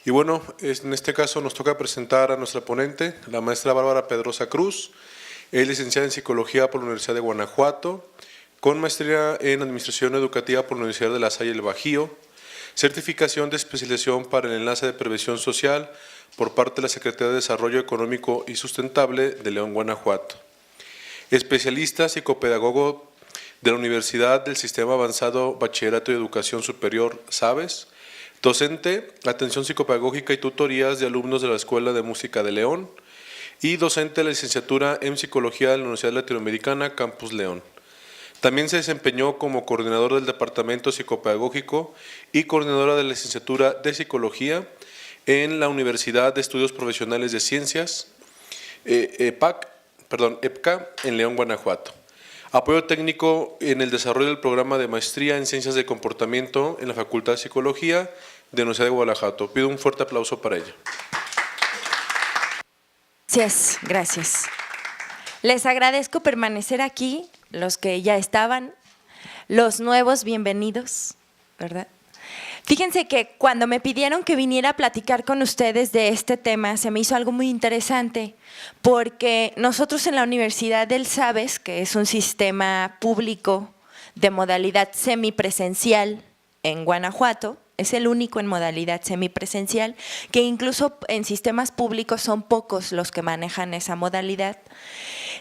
Y bueno, en este caso nos toca presentar a nuestra ponente, la maestra Bárbara Pedrosa Cruz. Es licenciada en Psicología por la Universidad de Guanajuato, con maestría en Administración Educativa por la Universidad de La Salle del Bajío, certificación de especialización para el enlace de prevención social por parte de la Secretaría de Desarrollo Económico y Sustentable de León, Guanajuato. Especialista psicopedagogo de la Universidad del Sistema Avanzado Bachillerato y Educación Superior, ¿sabes? Docente, atención psicopedagógica y tutorías de alumnos de la Escuela de Música de León y docente de la licenciatura en Psicología de la Universidad Latinoamericana, Campus León. También se desempeñó como coordinador del Departamento Psicopedagógico y coordinadora de la licenciatura de Psicología en la Universidad de Estudios Profesionales de Ciencias, EPCA, en León, Guanajuato. Apoyo técnico en el desarrollo del programa de maestría en Ciencias de Comportamiento en la Facultad de Psicología de la Universidad de Guanajuato. Pido un fuerte aplauso para ella. Gracias. Les agradezco permanecer aquí, los que ya estaban, los nuevos, bienvenidos, ¿verdad? Fíjense que cuando me pidieron que viniera a platicar con ustedes de este tema, se me hizo algo muy interesante, porque nosotros en la Universidad del Sabes, que es un sistema público de modalidad semipresencial en Guanajuato, es el único en modalidad semipresencial, que incluso en sistemas públicos son pocos los que manejan esa modalidad.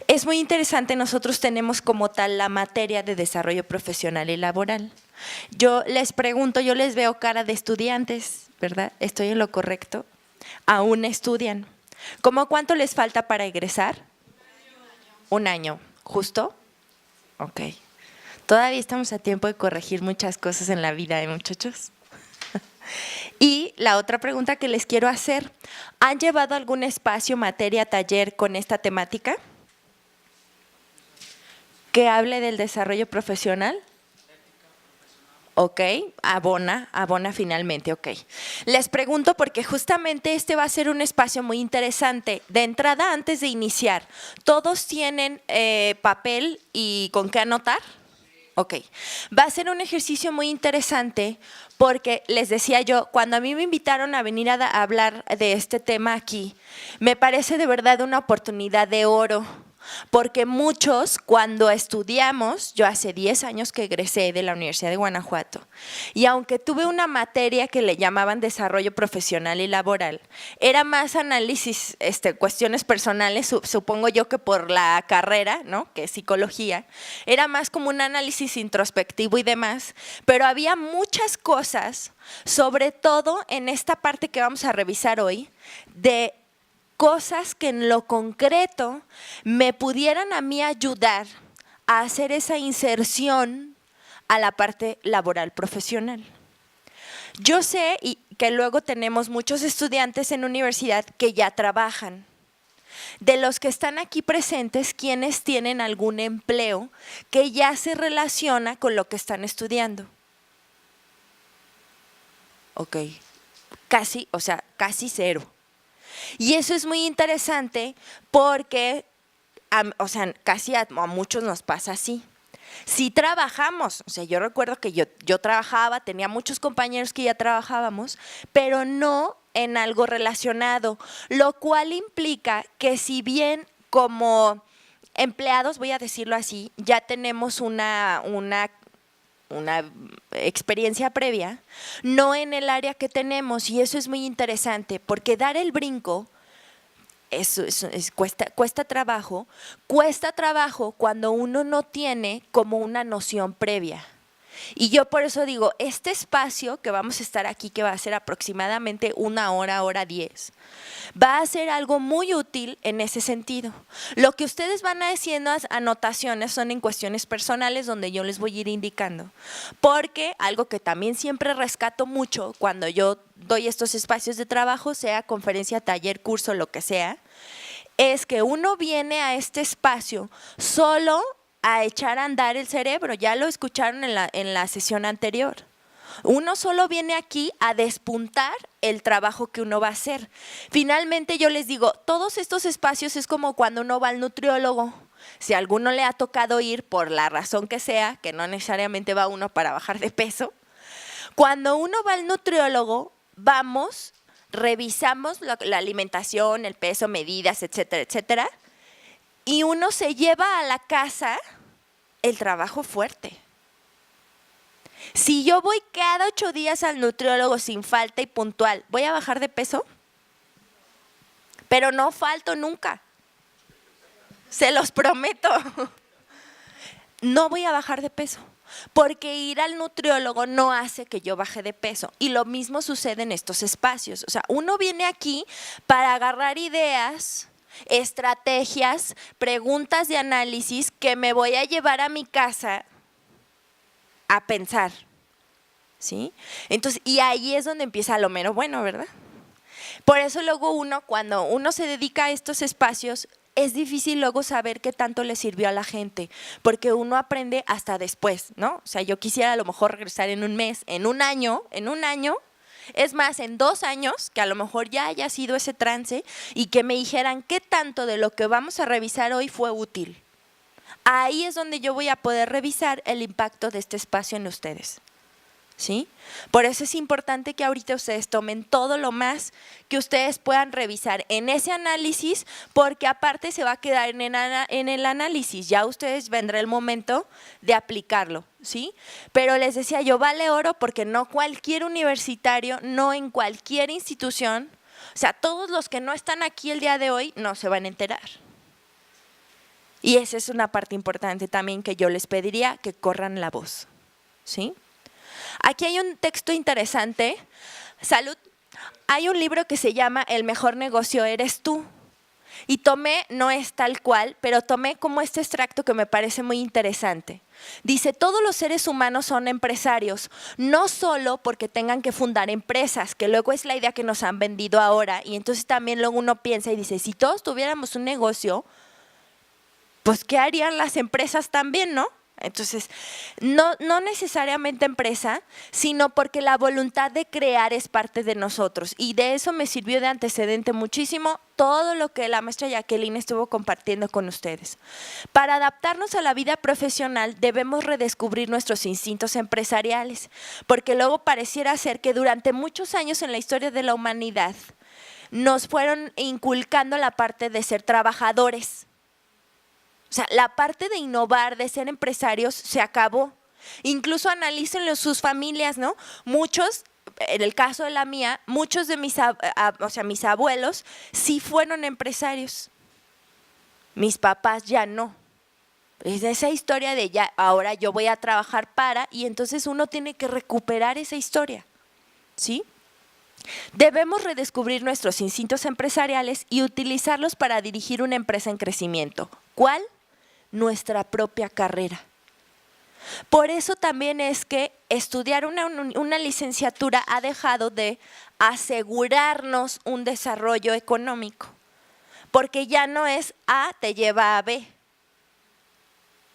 Es muy interesante, nosotros tenemos como tal la materia de desarrollo profesional y laboral. Yo les pregunto, yo les veo cara de estudiantes, ¿verdad? ¿Estoy en lo correcto? ¿Aún estudian? ¿Cómo cuánto les falta para egresar? Un año. ¿Justo? Ok. Todavía estamos a tiempo de corregir muchas cosas en la vida, muchachos. Y la otra pregunta que les quiero hacer, ¿han llevado algún espacio, materia, taller con esta temática? ¿Que hable del desarrollo profesional? Ok, abona finalmente, ok. Les pregunto porque justamente este va a ser un espacio muy interesante. De entrada, antes de iniciar, ¿todos tienen papel y con qué anotar? Ok, va a ser un ejercicio muy interesante porque les decía yo, cuando a mí me invitaron a venir a hablar de este tema aquí, me parece de verdad una oportunidad de oro. Porque muchos cuando estudiamos, yo hace 10 años que egresé de la Universidad de Guanajuato y aunque tuve una materia que le llamaban desarrollo profesional y laboral, era más análisis, cuestiones personales, supongo yo que por la carrera, ¿no? Que es psicología, era más como un análisis introspectivo y demás, pero había muchas cosas, sobre todo en esta parte que vamos a revisar hoy, de cosas que en lo concreto me pudieran a mí ayudar a hacer esa inserción a la parte laboral profesional. Yo sé que luego tenemos muchos estudiantes en universidad que ya trabajan. De los que están aquí presentes, ¿quiénes tienen algún empleo que ya se relaciona con lo que están estudiando? Ok, casi cero. Y eso es muy interesante porque, casi a muchos nos pasa así. Si trabajamos, yo recuerdo que yo trabajaba, tenía muchos compañeros que ya trabajábamos, pero no en algo relacionado, lo cual implica que si bien como empleados, voy a decirlo así, ya tenemos una experiencia previa, no en el área que tenemos, y eso es muy interesante porque dar el brinco cuesta trabajo cuando uno no tiene como una noción previa. Y yo por eso digo, este espacio que vamos a estar aquí, que va a ser aproximadamente 1 hora, hora 10, va a ser algo muy útil en ese sentido. Lo que ustedes van haciendo anotaciones son en cuestiones personales donde yo les voy a ir indicando. Porque algo que también siempre rescato mucho cuando yo doy estos espacios de trabajo, sea conferencia, taller, curso, lo que sea, es que uno viene a este espacio solo a echar a andar el cerebro. Ya lo escucharon en la sesión anterior. Uno solo viene aquí a despuntar el trabajo que uno va a hacer. Finalmente yo les digo, todos estos espacios es como cuando uno va al nutriólogo. Si a alguno le ha tocado ir por la razón que sea, que no necesariamente va uno para bajar de peso, cuando uno va al nutriólogo, vamos revisamos la alimentación, el peso, medidas, etcétera, etcétera, y uno se lleva a la casa el trabajo fuerte. Si yo voy cada 8 días al nutriólogo sin falta y puntual, ¿voy a bajar de peso? Pero no falto nunca. Se los prometo. No voy a bajar de peso, porque ir al nutriólogo no hace que yo baje de peso. Y lo mismo sucede en estos espacios. O sea, uno viene aquí para agarrar ideas, estrategias, preguntas de análisis que me voy a llevar a mi casa a pensar, ¿sí? Entonces, y ahí es donde empieza lo mero bueno, ¿verdad? Por eso luego cuando uno se dedica a estos espacios, es difícil luego saber qué tanto le sirvió a la gente, porque uno aprende hasta después, ¿no? O sea, yo quisiera a lo mejor regresar en un mes, en un año, es más, en 2 años, que a lo mejor ya haya sido ese trance y que me dijeran qué tanto de lo que vamos a revisar hoy fue útil. Ahí es donde yo voy a poder revisar el impacto de este espacio en ustedes, ¿sí? Por eso es importante que ahorita ustedes tomen todo lo más que ustedes puedan revisar en ese análisis, porque aparte se va a quedar en el análisis, ya ustedes vendrá el momento de aplicarlo, ¿sí? Pero les decía yo, vale oro porque no cualquier universitario, no en cualquier institución, o sea, todos los que no están aquí el día de hoy no se van a enterar. Y esa es una parte importante también que yo les pediría que corran la voz, ¿sí? Aquí hay un texto interesante. Salud. Hay un libro que se llama El mejor negocio eres tú. Y tomé, no es tal cual, pero tomé como este extracto que me parece muy interesante. Dice, todos los seres humanos son empresarios, no solo porque tengan que fundar empresas, que luego es la idea que nos han vendido ahora. Y entonces también luego uno piensa y dice, si todos tuviéramos un negocio, pues ¿qué harían las empresas también, no? Entonces, no necesariamente empresa, sino porque la voluntad de crear es parte de nosotros. Y de eso me sirvió de antecedente muchísimo todo lo que la maestra Jacqueline estuvo compartiendo con ustedes. Para adaptarnos a la vida profesional debemos redescubrir nuestros instintos empresariales, porque luego pareciera ser que durante muchos años en la historia de la humanidad nos fueron inculcando la parte de ser trabajadores. O sea, la parte de innovar, de ser empresarios, se acabó. Incluso analícenlo sus familias, ¿no? Muchos, en el caso de la mía, muchos de mis abuelos sí fueron empresarios. Mis papás ya no. Es esa historia de ya, ahora yo voy a trabajar para, y entonces uno tiene que recuperar esa historia, ¿sí? Debemos redescubrir nuestros instintos empresariales y utilizarlos para dirigir una empresa en crecimiento. ¿Cuál? Nuestra propia carrera. Por eso también es que estudiar una licenciatura ha dejado de asegurarnos un desarrollo económico, porque ya no es A te lleva a B.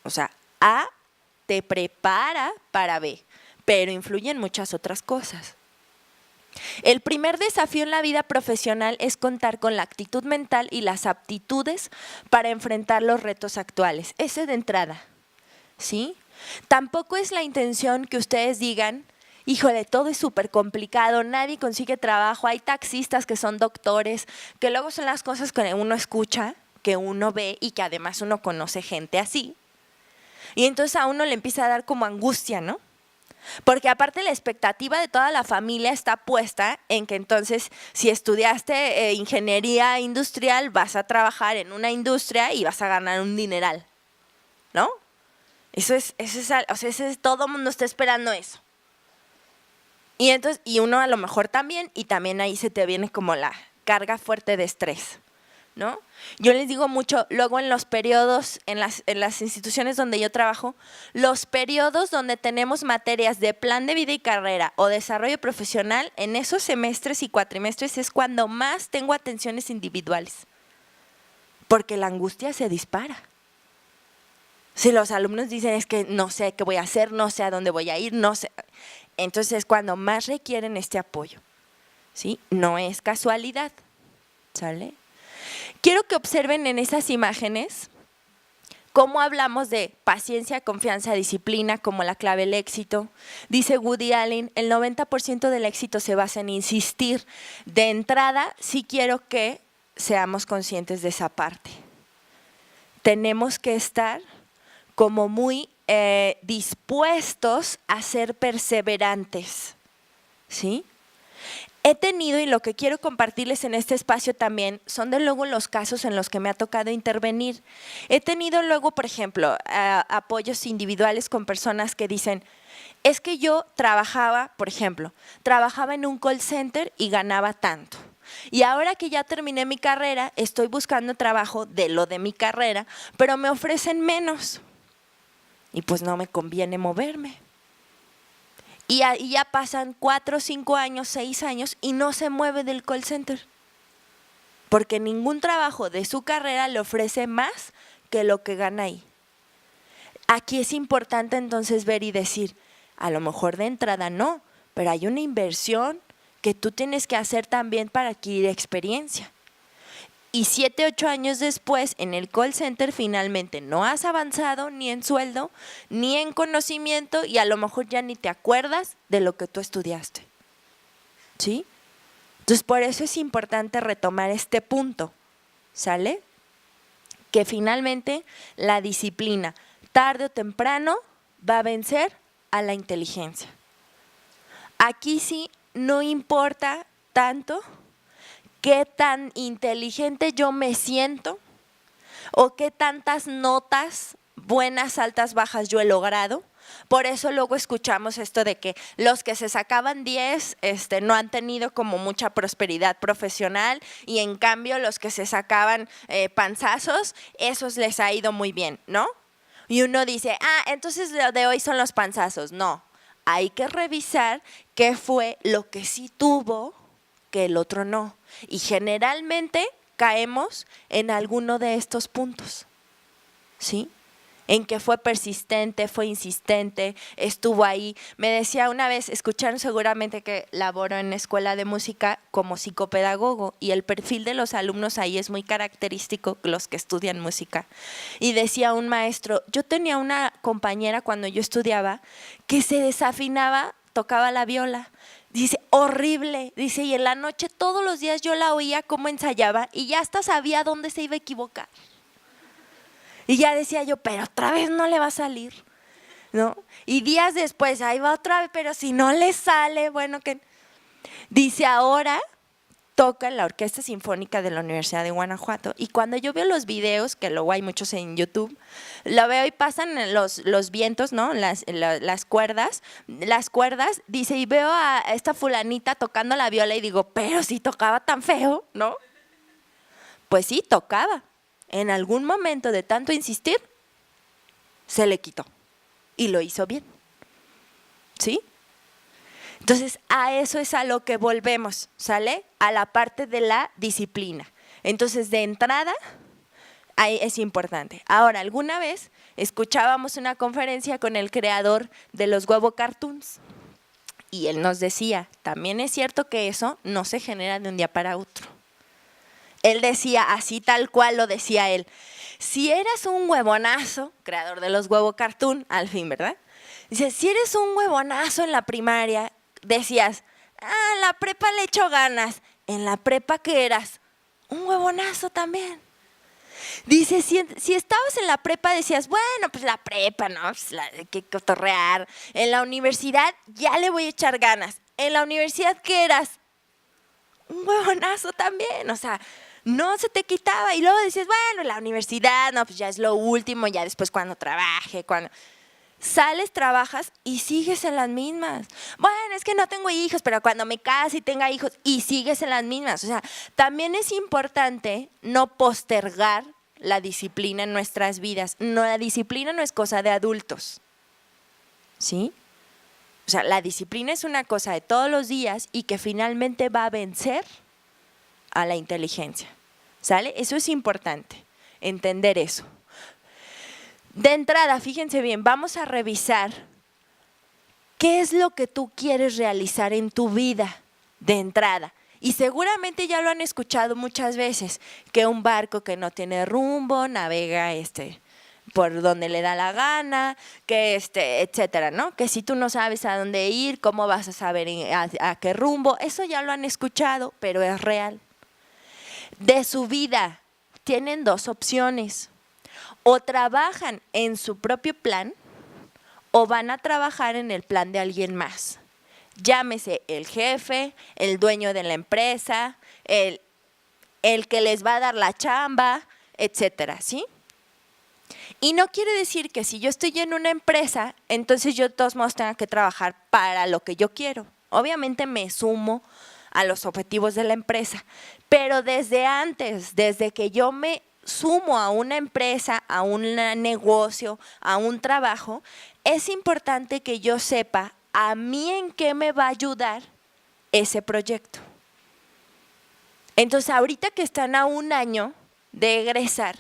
O sea, A te prepara para B, pero influyen muchas otras cosas. El primer desafío en la vida profesional es contar con la actitud mental y las aptitudes para enfrentar los retos actuales. Ese de entrada, ¿sí? Tampoco es la intención que ustedes digan, híjole, todo es súper complicado, nadie consigue trabajo, hay taxistas que son doctores, que luego son las cosas que uno escucha, que uno ve y que además uno conoce gente así. Y entonces a uno le empieza a dar como angustia, ¿no? Porque aparte la expectativa de toda la familia está puesta en que entonces si estudiaste ingeniería industrial vas a trabajar en una industria y vas a ganar un dineral, ¿no? Todo el mundo está esperando eso. Y entonces, y uno a lo mejor también, y también ahí se te viene como la carga fuerte de estrés, ¿no? Yo les digo mucho, luego en los periodos, en las instituciones donde yo trabajo, los periodos donde tenemos materias de plan de vida y carrera o desarrollo profesional, en esos semestres y cuatrimestres es cuando más tengo atenciones individuales, porque la angustia se dispara. Si los alumnos dicen es que no sé qué voy a hacer, no sé a dónde voy a ir, no sé, entonces es cuando más requieren este apoyo, ¿sí? No es casualidad, ¿sale? Quiero que observen en esas imágenes ¿Cómo hablamos de paciencia, confianza, disciplina como la clave del éxito? Dice Woody Allen, el 90% del éxito se basa en insistir. De entrada, sí quiero que seamos conscientes de esa parte. Tenemos que estar como muy dispuestos a ser perseverantes, ¿sí? He tenido, y lo que quiero compartirles en este espacio también, son de luego los casos en los que me ha tocado intervenir. He tenido luego, por ejemplo, apoyos individuales con personas que dicen, es que yo trabajaba, por ejemplo, trabajaba en un call center y ganaba tanto. Y ahora que ya terminé mi carrera, estoy buscando trabajo de lo de mi carrera, pero me ofrecen menos. Y pues no me conviene moverme. Y ya pasan 4, 5 años, 6 años y no se mueve del call center. Porque ningún trabajo de su carrera le ofrece más que lo que gana ahí. Aquí es importante entonces ver y decir, a lo mejor de entrada no, pero hay una inversión que tú tienes que hacer también para adquirir experiencia. Y 7, 8 años después, en el call center finalmente no has avanzado ni en sueldo, ni en conocimiento y a lo mejor ya ni te acuerdas de lo que tú estudiaste. ¿Sí? Entonces, por eso es importante retomar este punto, ¿sale? Que finalmente la disciplina, tarde o temprano, va a vencer a la inteligencia. Aquí sí no importa tanto qué tan inteligente yo me siento o qué tantas notas buenas, altas, bajas yo he logrado. Por eso luego escuchamos esto de que los que se sacaban 10 no han tenido como mucha prosperidad profesional y en cambio los que se sacaban panzazos, esos les ha ido muy bien, ¿no? Y uno dice, entonces lo de hoy son los panzazos. No, hay que revisar qué fue lo que sí tuvo que el otro no. Y generalmente caemos en alguno de estos puntos, ¿sí? En que fue persistente, fue insistente, estuvo ahí. Me decía una vez, escucharon seguramente que laboro en escuela de música como psicopedagogo y el perfil de los alumnos ahí es muy característico, los que estudian música. Y decía un maestro, yo tenía una compañera cuando yo estudiaba que se desafinaba, tocaba la viola. Dice, horrible, dice, y en la noche todos los días yo la oía cómo ensayaba y ya hasta sabía dónde se iba a equivocar. Y ya decía yo, pero otra vez no le va a salir, ¿no? Y días después, ahí va otra vez, pero si no le sale, bueno, que... Dice, ahora toca en la Orquesta Sinfónica de la Universidad de Guanajuato. Y cuando yo veo los videos, que luego hay muchos en YouTube, lo veo y pasan los vientos, ¿no? Las cuerdas, dice, y veo a esta fulanita tocando la viola y digo, pero si tocaba tan feo, ¿no? Pues sí, tocaba. En algún momento de tanto insistir, se le quitó y lo hizo bien, ¿sí? Entonces, a eso es a lo que volvemos, ¿sale? A la parte de la disciplina. Entonces, de entrada, ahí es importante. Ahora, alguna vez escuchábamos una conferencia con el creador de los huevo cartoons y él nos decía, también es cierto que eso no se genera de un día para otro. Él decía, así tal cual lo decía él, si eras un huevonazo, creador de los huevo cartoon, al fin, ¿verdad? Dice, si eres un huevonazo en la primaria, decías, en la prepa le echo ganas. En la prepa, ¿qué eras? Un huevonazo también. Dice, si estabas en la prepa, decías, bueno, pues la prepa, ¿no? Pues hay que cotorrear. En la universidad, ya le voy a echar ganas. En la universidad, ¿qué eras? Un huevonazo también, o sea, no se te quitaba. Y luego decías, bueno, la universidad, no, pues ya es lo último, ya después cuando trabaje, cuando... Sales, trabajas y sigues en las mismas. Bueno, es que no tengo hijos, pero cuando me case y tenga hijos, y sigues en las mismas. O sea, también es importante no postergar la disciplina en nuestras vidas. No, la disciplina no es cosa de adultos, ¿sí? O sea, la disciplina es una cosa de todos los días y que finalmente va a vencer a la inteligencia, ¿sale? Eso es importante, entender eso. De entrada, fíjense bien, vamos a revisar qué es lo que tú quieres realizar en tu vida de entrada. Y seguramente ya lo han escuchado muchas veces, que un barco que no tiene rumbo navega por donde le da la gana, que etcétera, ¿no? Que si tú no sabes a dónde ir, cómo vas a saber a qué rumbo, eso ya lo han escuchado, pero es real. De su vida tienen dos opciones: o trabajan en su propio plan o van a trabajar en el plan de alguien más. Llámese el jefe, el dueño de la empresa, el que les va a dar la chamba, etcétera, ¿sí? Y no quiere decir que si yo estoy en una empresa, entonces yo de todos modos tenga que trabajar para lo que yo quiero. Obviamente me sumo a los objetivos de la empresa, pero desde antes, desde que yo me sumo a una empresa, a un negocio, a un trabajo, es importante que yo sepa a mí en qué me va a ayudar ese proyecto. Entonces, ahorita que están a un año de egresar,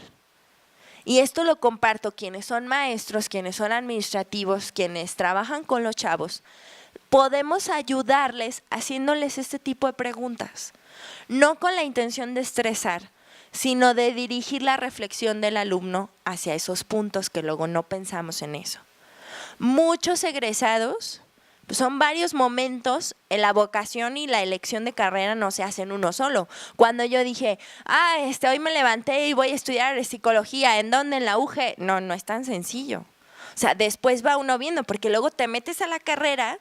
y esto lo comparto quienes son maestros, quienes son administrativos, quienes trabajan con los chavos, podemos ayudarles haciéndoles este tipo de preguntas, no con la intención de estresar, sino de dirigir la reflexión del alumno hacia esos puntos que luego no pensamos en eso. Muchos egresados, pues son varios momentos, en la vocación y la elección de carrera no se hacen uno solo. Cuando yo dije, hoy me levanté y voy a estudiar psicología, ¿en dónde? En la UG. No es tan sencillo. O sea, después va uno viendo, porque luego te metes a la carrera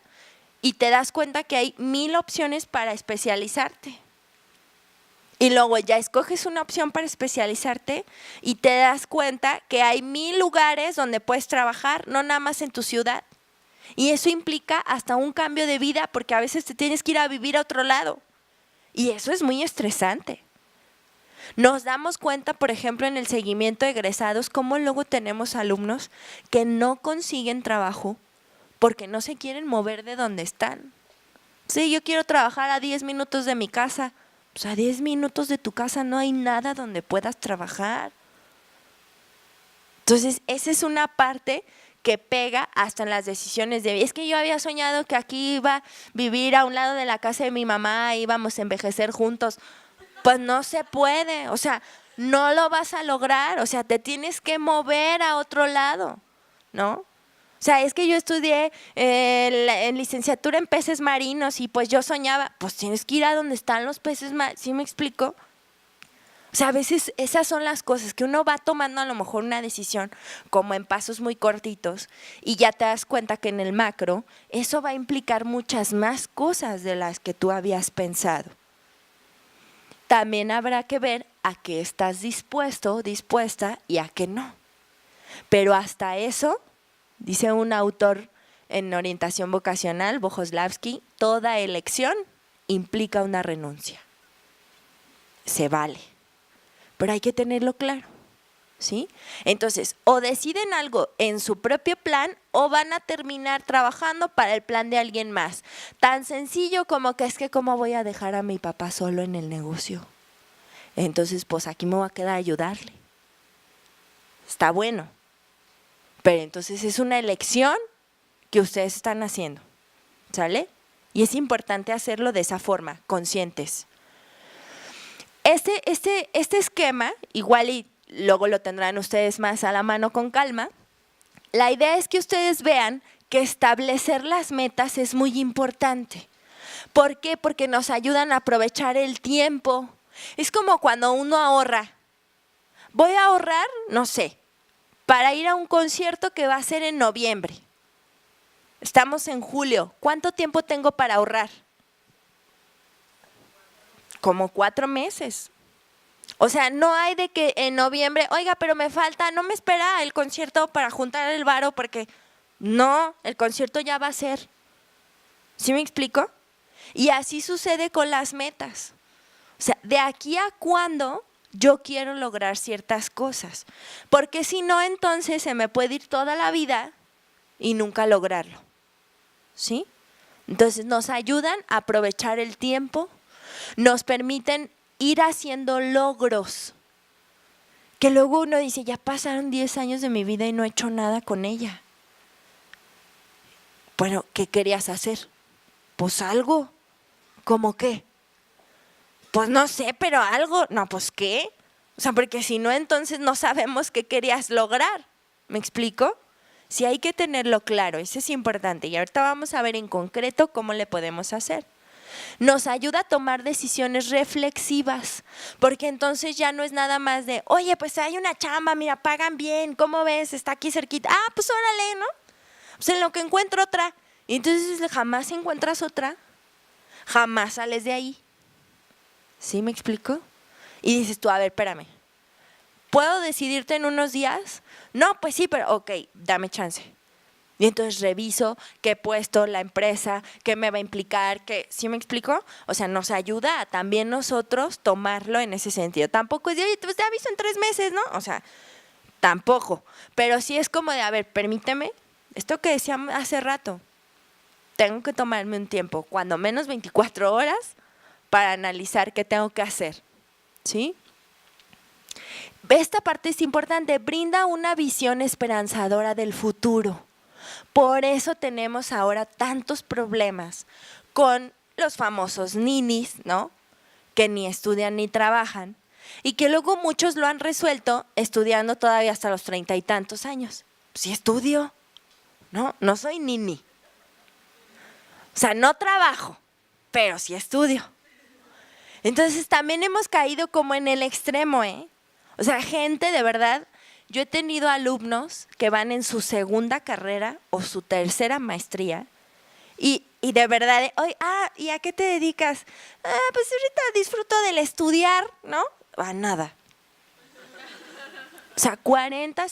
y te das cuenta que hay 1000 opciones para especializarte. Y luego ya escoges una opción para especializarte y te das cuenta que hay 1000 lugares donde puedes trabajar, no nada más en tu ciudad. Y eso implica hasta un cambio de vida, porque a veces te tienes que ir a vivir a otro lado. Y eso es muy estresante. Nos damos cuenta, por ejemplo, en el seguimiento de egresados, cómo luego tenemos alumnos que no consiguen trabajo porque no se quieren mover de donde están. Sí, yo quiero trabajar a 10 minutos de mi casa. Pues a 10 minutos de tu casa no hay nada donde puedas trabajar. Entonces, esa es una parte que pega hasta en las decisiones de, es que yo había soñado que aquí iba a vivir a un lado de la casa de mi mamá, íbamos a envejecer juntos. Pues no se puede, o sea, no lo vas a lograr, o sea, te tienes que mover a otro lado, ¿no? O sea, es que yo estudié en licenciatura en peces marinos y pues yo soñaba, pues tienes que ir a donde están los peces marinos, ¿sí me explico? O sea, a veces esas son las cosas que uno va tomando a lo mejor una decisión como en pasos muy cortitos y ya te das cuenta que en el macro eso va a implicar muchas más cosas de las que tú habías pensado. También habrá que ver a qué estás dispuesto, dispuesta y a qué no. Pero hasta eso, dice un autor en orientación vocacional, Bojoslavsky, toda elección implica una renuncia. Se vale. Pero hay que tenerlo claro, ¿sí? Entonces, o deciden algo en su propio plan o van a terminar trabajando para el plan de alguien más. Tan sencillo como que es que cómo voy a dejar a mi papá solo en el negocio. Entonces, pues aquí me voy a quedar a ayudarle. Está bueno. Pero entonces es una elección que ustedes están haciendo, ¿sale? Y es importante hacerlo de esa forma, conscientes. Este esquema, igual y luego lo tendrán ustedes más a la mano con calma, la idea es que ustedes vean que establecer las metas es muy importante. ¿Por qué? Porque nos ayudan a aprovechar el tiempo. Es como cuando uno ahorra. Voy a ahorrar, no sé, para ir a un concierto que va a ser en noviembre. Estamos en julio. ¿Cuánto tiempo tengo para ahorrar? Como 4 meses. O sea, no hay de que en noviembre, oiga, pero me falta, no me espera el concierto para juntar el varo porque no, el concierto ya va a ser. ¿Sí me explico? Y así sucede con las metas. O sea, de aquí a cuándo yo quiero lograr ciertas cosas. Porque si no, entonces se me puede ir toda la vida y nunca lograrlo. ¿Sí? Entonces nos ayudan a aprovechar el tiempo. Nos permiten ir haciendo logros, que luego uno dice, ya pasaron 10 años de mi vida y no he hecho nada con ella. Bueno, ¿qué querías hacer? Pues algo. ¿Cómo qué? Pues no sé, pero algo. No, pues ¿qué? O sea, porque si no, entonces no sabemos qué querías lograr, ¿Me explico? Sí hay que tenerlo claro, eso es importante. Y ahorita vamos a ver en concreto cómo le podemos hacer. Nos ayuda a tomar decisiones reflexivas, porque entonces ya no es nada más de, oye, pues hay una chamba, mira, pagan bien, ¿cómo ves? Está aquí cerquita. Ah, pues órale, ¿no? Pues en lo que encuentro otra. Y entonces jamás encuentras otra, jamás sales de ahí. ¿Sí me explico? Y dices tú, a ver, espérame, ¿puedo decidirte en unos días? No, pues sí, pero ok, dame chance. Y entonces reviso qué puesto, la empresa, qué me va a implicar, ¿sí me explico? O sea, nos ayuda a también nosotros tomarlo en ese sentido. Tampoco es de, oye, pues te aviso en 3 meses, ¿no? O sea, tampoco. Pero sí es como de, a ver, permíteme, esto que decía hace rato, tengo que tomarme un tiempo, cuando menos 24 horas, para analizar qué tengo que hacer, ¿sí? Esta parte es importante, brinda una visión esperanzadora del futuro. Por eso tenemos ahora tantos problemas con los famosos ninis, ¿no? Que ni estudian ni trabajan y que luego muchos lo han resuelto estudiando todavía hasta los 30 y tantos años. Sí estudio, no soy nini. O sea, no trabajo, pero sí estudio. Entonces también hemos caído como en el extremo, ¿eh? O sea, gente de verdad, yo he tenido alumnos que van en su segunda carrera o su tercera maestría y de verdad, ¿y a qué te dedicas? Pues ahorita disfruto del estudiar, ¿no? A nada. O sea, 40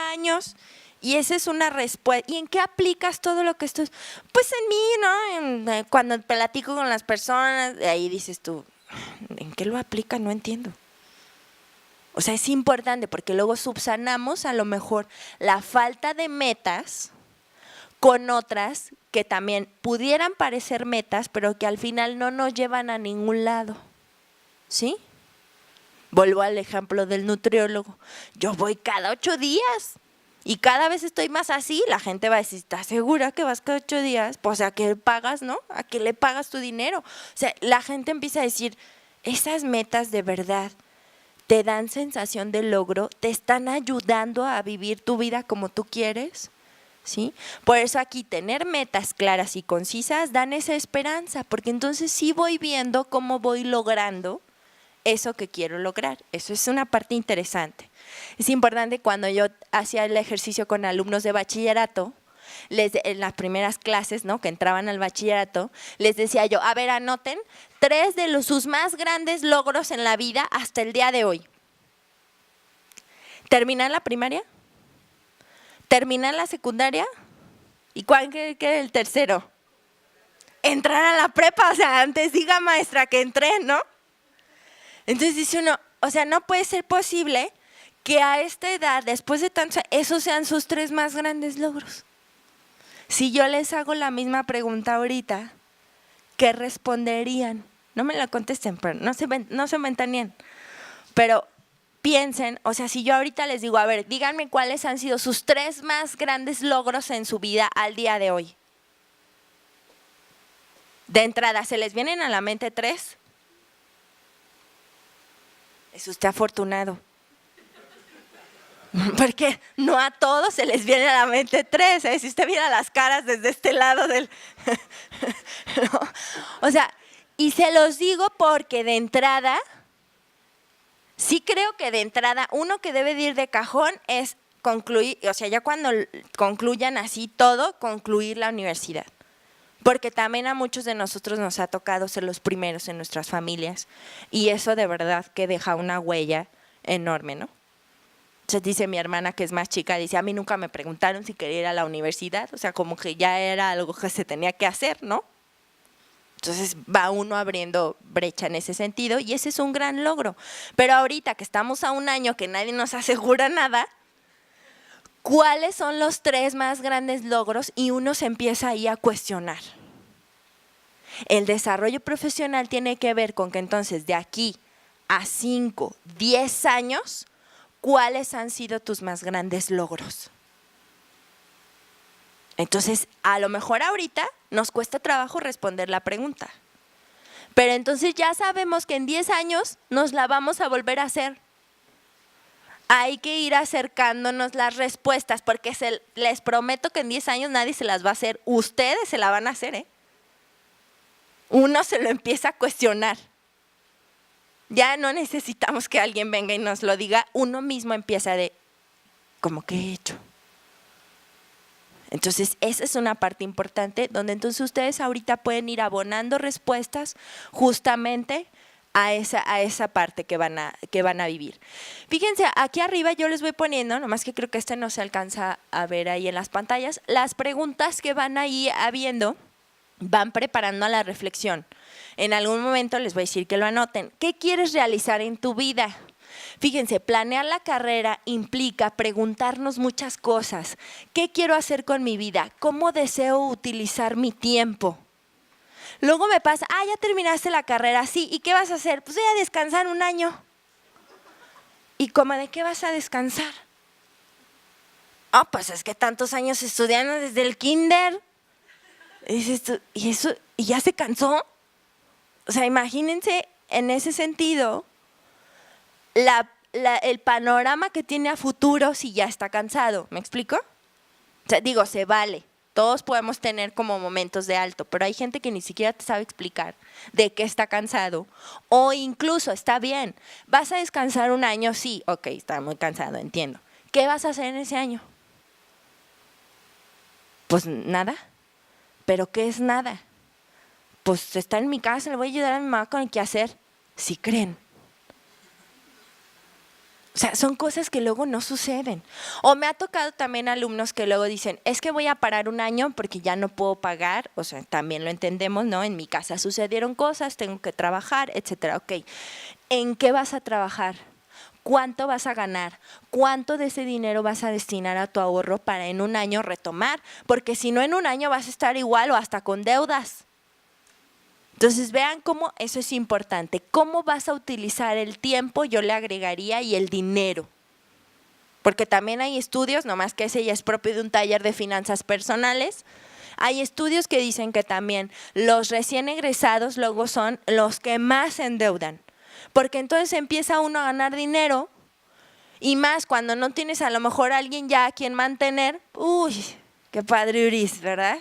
años y esa es una respuesta. ¿Y en qué aplicas todo lo que estudias? Pues en mí, ¿no? Cuando platico con las personas, ahí dices tú, ¿en qué lo aplica? No entiendo. O sea, es importante porque luego subsanamos a lo mejor la falta de metas con otras que también pudieran parecer metas, pero que al final no nos llevan a ningún lado. ¿Sí? Vuelvo al ejemplo del nutriólogo. Yo voy cada 8 días y cada vez estoy más así. La gente va a decir, ¿estás segura que vas cada 8 días? Pues ¿a qué pagas, no? ¿A qué le pagas tu dinero? O sea, la gente empieza a decir, esas metas de verdad te dan sensación de logro, te están ayudando a vivir tu vida como tú quieres, ¿sí? Por eso aquí tener metas claras y concisas dan esa esperanza, porque entonces sí voy viendo cómo voy logrando eso que quiero lograr. Eso es una parte interesante. Es importante cuando yo hacía el ejercicio con alumnos de bachillerato, en las primeras clases, ¿no? Que entraban al bachillerato, les decía yo, a ver, anoten 3 de sus más grandes logros en la vida hasta el día de hoy. ¿Terminar la primaria? ¿Terminar la secundaria? ¿Y cuál que era el tercero? Entrar a la prepa, o sea, antes diga maestra que entré, ¿no? Entonces dice uno, o sea, no puede ser posible que a esta edad, después de tantos, esos sean sus 3 más grandes logros. Si yo les hago la misma pregunta ahorita, ¿qué responderían? No me la contesten, pero no se ventanían. Pero piensen, o sea, si yo ahorita les digo, a ver, díganme cuáles han sido sus 3 más grandes logros en su vida al día de hoy. De entrada, ¿se les vienen a la mente 3? Es usted afortunado. Porque no a todos se les viene a la mente 3, ¿eh? Si usted viera las caras desde este lado del… ¿no? O sea, y se los digo porque de entrada, sí creo que de entrada, uno que debe de ir de cajón es concluir, o sea, ya cuando concluyan así todo, concluir la universidad. Porque también a muchos de nosotros nos ha tocado ser los primeros en nuestras familias y eso de verdad que deja una huella enorme, ¿no? Entonces dice mi hermana que es más chica, dice, a mí nunca me preguntaron si quería ir a la universidad, o sea, como que ya era algo que se tenía que hacer, ¿no? Entonces va uno abriendo brecha en ese sentido y ese es un gran logro. Pero ahorita que estamos a un año que nadie nos asegura nada, ¿cuáles son los 3 más grandes logros? Y uno se empieza ahí a cuestionar. El desarrollo profesional tiene que ver con que entonces de aquí a 5, 10 años, ¿cuáles han sido tus más grandes logros? Entonces, a lo mejor ahorita nos cuesta trabajo responder la pregunta. Pero entonces ya sabemos que en 10 años nos la vamos a volver a hacer. hay que ir acercándonos las respuestas, porque les prometo que en 10 años nadie se las va a hacer, ustedes se la van a hacer, ¿eh? Uno se lo empieza a cuestionar. Ya no necesitamos que alguien venga y nos lo diga, uno mismo empieza de, ¿cómo que he hecho? Entonces, esa es una parte importante donde entonces ustedes ahorita pueden ir abonando respuestas justamente a esa parte que van a vivir. Fíjense, aquí arriba yo les voy poniendo, nomás que creo que no se alcanza a ver ahí en las pantallas, las preguntas que van ahí habiendo, van preparando a la reflexión. En algún momento les voy a decir que lo anoten. ¿Qué quieres realizar en tu vida? Fíjense, planear la carrera implica preguntarnos muchas cosas. ¿Qué quiero hacer con mi vida? ¿Cómo deseo utilizar mi tiempo? Luego me pasa, ya terminaste la carrera, sí, ¿y qué vas a hacer? Pues voy a descansar un año. ¿Y cómo de qué vas a descansar? Pues es que tantos años estudiando desde el kinder. Y dices tú, ¿y eso? ¿Y ya se cansó? O sea, imagínense en ese sentido el panorama que tiene a futuro si ya está cansado. ¿Me explico? O sea, digo, se vale. Todos podemos tener como momentos de alto, pero hay gente que ni siquiera te sabe explicar de qué está cansado. O incluso, está bien, ¿vas a descansar un año? Sí, ok, está muy cansado, entiendo. ¿Qué vas a hacer en ese año? Pues nada. ¿Pero qué es nada? Pues está en mi casa, le voy a ayudar a mi mamá con el quehacer. ¿Sí creen? O sea, son cosas que luego no suceden. O me ha tocado también alumnos que luego dicen, es que voy a parar un año porque ya no puedo pagar. O sea, también lo entendemos, ¿no? En mi casa sucedieron cosas, tengo que trabajar, etcétera. Ok, ¿en qué vas a trabajar? ¿Cuánto vas a ganar? ¿Cuánto de ese dinero vas a destinar a tu ahorro para en un año retomar? Porque si no, en un año vas a estar igual o hasta con deudas. Entonces vean cómo eso es importante. ¿Cómo vas a utilizar el tiempo? Yo le agregaría y el dinero. Porque también hay estudios, nomás que ese ya es propio de un taller de finanzas personales. Hay estudios que dicen que también los recién egresados luego son los que más se endeudan. Porque entonces empieza uno a ganar dinero y más cuando no tienes a lo mejor a alguien ya a quien mantener. Uy, qué padre Uris, ¿verdad?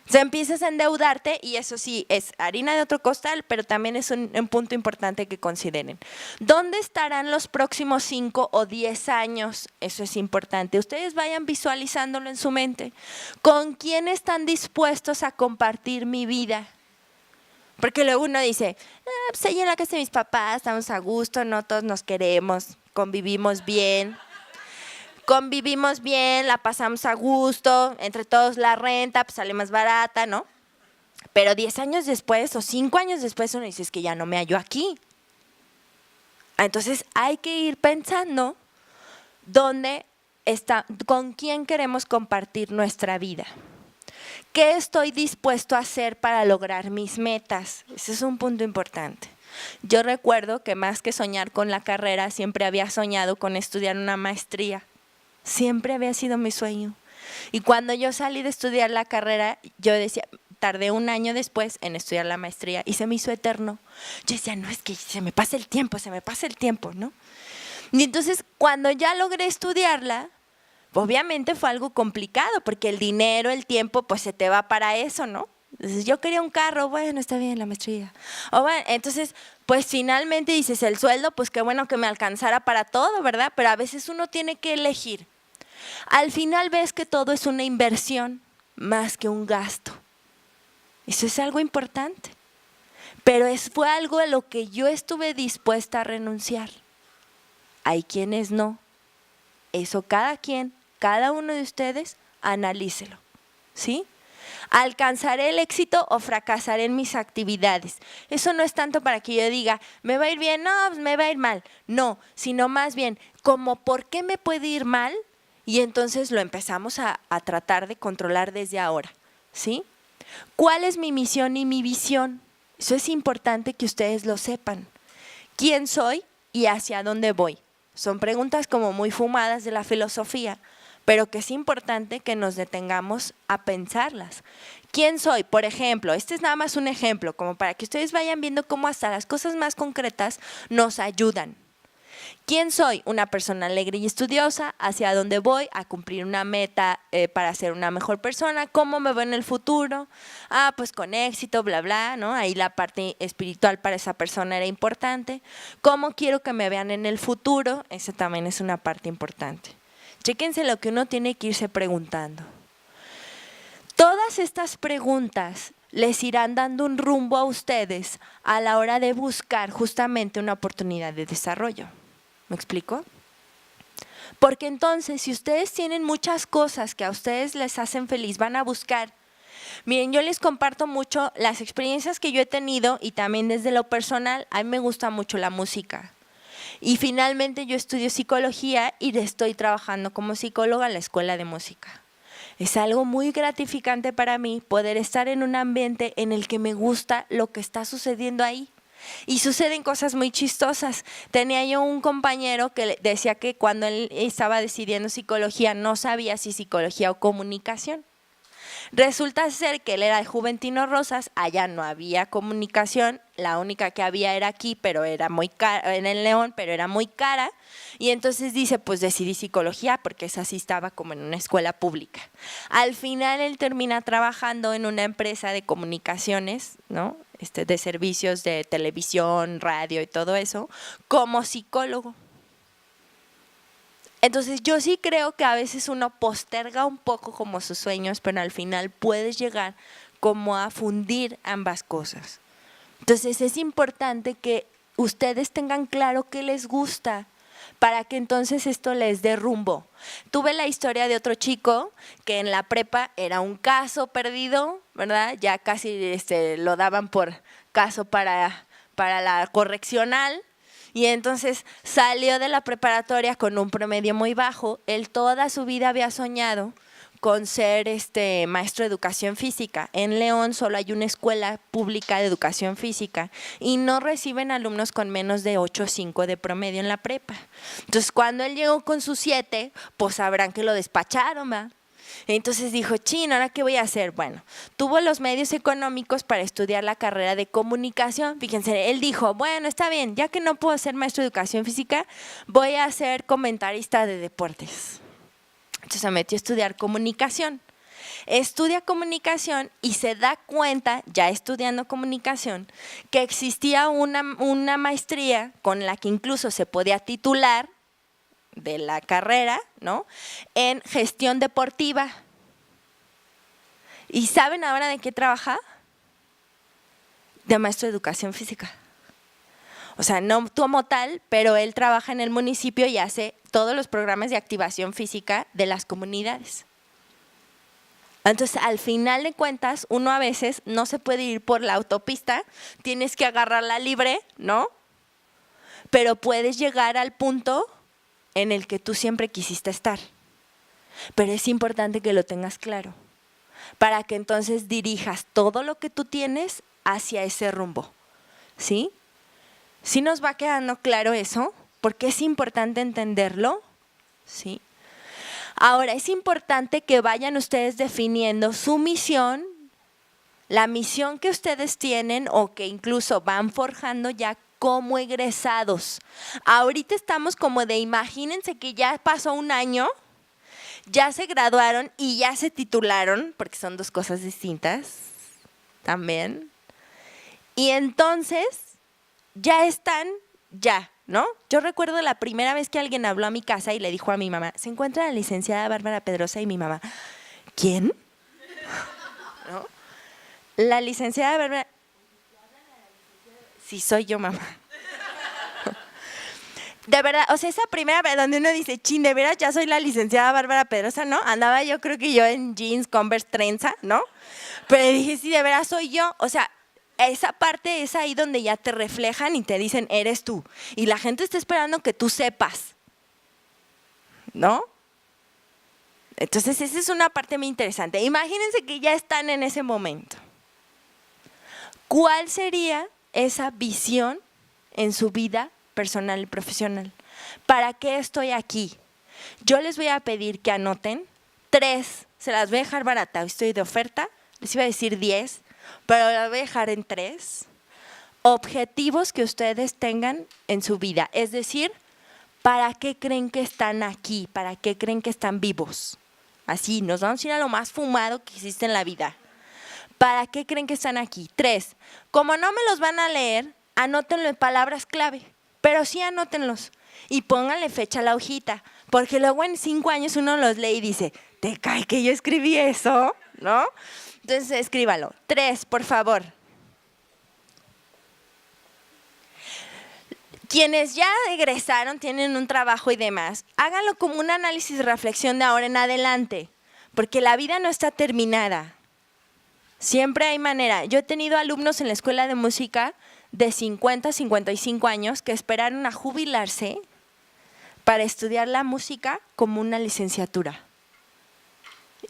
O sea, empiezas a endeudarte y eso sí, es harina de otro costal, pero también es un punto importante que consideren. ¿Dónde estarán los próximos 5 o 10 años? Eso es importante. Ustedes vayan visualizándolo en su mente. ¿Con quién están dispuestos a compartir mi vida? Porque luego uno dice, pues allá en la casa de mis papás estamos a gusto, no todos nos queremos, convivimos bien, la pasamos a gusto, entre todos la renta pues sale más barata, ¿no? Pero 10 años después o 5 años después uno dice, es que ya no me hallo aquí. Entonces hay que ir pensando con quién queremos compartir nuestra vida. ¿Qué estoy dispuesto a hacer para lograr mis metas? Ese es un punto importante. Yo recuerdo que más que soñar con la carrera, siempre había soñado con estudiar una maestría. Siempre había sido mi sueño. Y cuando yo salí de estudiar la carrera, yo decía, tardé un año después en estudiar la maestría y se me hizo eterno. Yo decía, no, es que se me pasa el tiempo, ¿no? Y entonces, cuando ya logré estudiarla, obviamente fue algo complicado porque el dinero, el tiempo, pues se te va para eso, ¿no? Entonces, yo quería un carro, bueno, está bien la maestría. Entonces, pues finalmente dices, el sueldo, pues qué bueno que me alcanzara para todo, ¿verdad? Pero a veces uno tiene que elegir. Al final ves que todo es una inversión más que un gasto. Eso es algo importante. Pero fue algo a lo que yo estuve dispuesta a renunciar. Hay quienes no. Eso cada uno de ustedes, analícelo, ¿sí? ¿Alcanzaré el éxito o fracasaré en mis actividades? Eso no es tanto para que yo diga, ¿me va a ir bien? No, pues me va a ir mal. No, sino más bien, como ¿por qué me puede ir mal? Y entonces lo empezamos a tratar de controlar desde ahora, ¿sí? ¿Cuál es mi misión y mi visión? Eso es importante que ustedes lo sepan. ¿Quién soy y hacia dónde voy? Son preguntas como muy fumadas de la filosofía, pero que es importante que nos detengamos a pensarlas. ¿Quién soy? Por ejemplo, este es nada más un ejemplo, como para que ustedes vayan viendo cómo hasta las cosas más concretas nos ayudan. ¿Quién soy? Una persona alegre y estudiosa. ¿Hacia dónde voy? A cumplir una meta para ser una mejor persona. ¿Cómo me veo en el futuro? Pues con éxito, bla, bla, ¿no? Ahí la parte espiritual para esa persona era importante. ¿Cómo quiero que me vean en el futuro? Esa también es una parte importante. Chéquense lo que uno tiene que irse preguntando. Todas estas preguntas les irán dando un rumbo a ustedes a la hora de buscar justamente una oportunidad de desarrollo. ¿Me explico? Porque entonces, si ustedes tienen muchas cosas que a ustedes les hacen feliz, van a buscar. Miren, yo les comparto mucho las experiencias que yo he tenido y también desde lo personal, a mí me gusta mucho la música. Y finalmente yo estudio psicología y estoy trabajando como psicóloga en la escuela de música. Es algo muy gratificante para mí poder estar en un ambiente en el que me gusta lo que está sucediendo ahí. Y suceden cosas muy chistosas. Tenía yo un compañero que decía que cuando él estaba decidiendo psicología no sabía si psicología o comunicación. Resulta ser que él era de Juventino Rosas, allá no había comunicación, la única que había era aquí, pero era muy cara, en el León, pero era muy cara. Y entonces dice, pues decidí psicología porque esa sí estaba como en una escuela pública. Al final él termina trabajando en una empresa de comunicaciones, ¿no? De servicios de televisión, radio y todo eso, como psicólogo. Entonces yo sí creo que a veces uno posterga un poco como sus sueños, pero al final puedes llegar como a fundir ambas cosas. Entonces es importante que ustedes tengan claro qué les gusta para que entonces esto les dé rumbo. Tuve la historia de otro chico que en la prepa era un caso perdido, ¿verdad? Ya casi lo daban por caso para la correccional. Y entonces salió de la preparatoria con un promedio muy bajo. Él toda su vida había soñado con ser maestro de educación física. En León solo hay una escuela pública de educación física y no reciben alumnos con menos de 8.5 de promedio en la prepa. Entonces cuando él llegó con sus 7, pues sabrán que lo despacharon, ¿va? Entonces dijo, chin, ¿ahora qué voy a hacer? Bueno, tuvo los medios económicos para estudiar la carrera de comunicación. Fíjense, él dijo, bueno, está bien, ya que no puedo ser maestro de educación física, voy a ser comentarista de deportes. Entonces se metió a estudiar comunicación. Estudia comunicación y se da cuenta, ya estudiando comunicación, que existía una maestría con la que incluso se podía titular de la carrera, ¿no? En gestión deportiva. ¿Y saben ahora de qué trabaja? De maestro de educación física. O sea, no como tal, pero él trabaja en el municipio y hace todos los programas de activación física de las comunidades. Entonces, al final de cuentas, uno a veces no se puede ir por la autopista, tienes que agarrarla libre, ¿no? Pero puedes llegar al punto en el que tú siempre quisiste estar. Pero es importante que lo tengas claro, para que entonces dirijas todo lo que tú tienes hacia ese rumbo, ¿sí? ¿Sí nos va quedando claro eso? Porque es importante entenderlo, ¿sí? Ahora, es importante que vayan ustedes definiendo su misión, la misión que ustedes tienen o que incluso van forjando ya como egresados. Ahorita estamos como de, imagínense que ya pasó un año, ya se graduaron y ya se titularon, porque son dos cosas distintas también. Y entonces ya están, ¿no? Yo recuerdo la primera vez que alguien habló a mi casa y le dijo a mi mamá, se encuentra la licenciada Bárbara Pedrosa, y mi mamá, ¿quién? ¿No? La licenciada Bárbara, sí soy yo, mamá. De verdad, o sea, esa primera vez donde uno dice, chin, de veras ya soy la licenciada Bárbara Pedrosa, ¿no? Andaba yo creo que yo en jeans, Converse, trenza, ¿no? Pero dije, sí, de veras soy yo. O sea, esa parte es ahí donde ya te reflejan y te dicen, eres tú. Y la gente está esperando que tú sepas, ¿no? Entonces, esa es una parte muy interesante. Imagínense que ya están en ese momento. ¿Cuál sería esa visión en su vida personal y profesional? ¿Para qué estoy aquí? Yo les voy a pedir que anoten 3, se las voy a dejar barata, estoy de oferta, les iba a decir 10, pero las voy a dejar en 3 objetivos que ustedes tengan en su vida, es decir, ¿para qué creen que están aquí? ¿Para qué creen que están vivos? Así, nos vamos a ir a lo más fumado que existe en la vida. ¿Para qué creen que están aquí? 3, como no me los van a leer, anótenlo en palabras clave, pero sí anótenlos y pónganle fecha a la hojita, porque luego en 5 años uno los lee y dice, ¿te cae que yo escribí eso? ¿No? Entonces escríbalo. 3, por favor. Quienes ya egresaron, tienen un trabajo y demás, háganlo como un análisis y reflexión de ahora en adelante, porque la vida no está terminada. Siempre hay manera. Yo he tenido alumnos en la escuela de música de 50, 55 años que esperaron a jubilarse para estudiar la música como una licenciatura.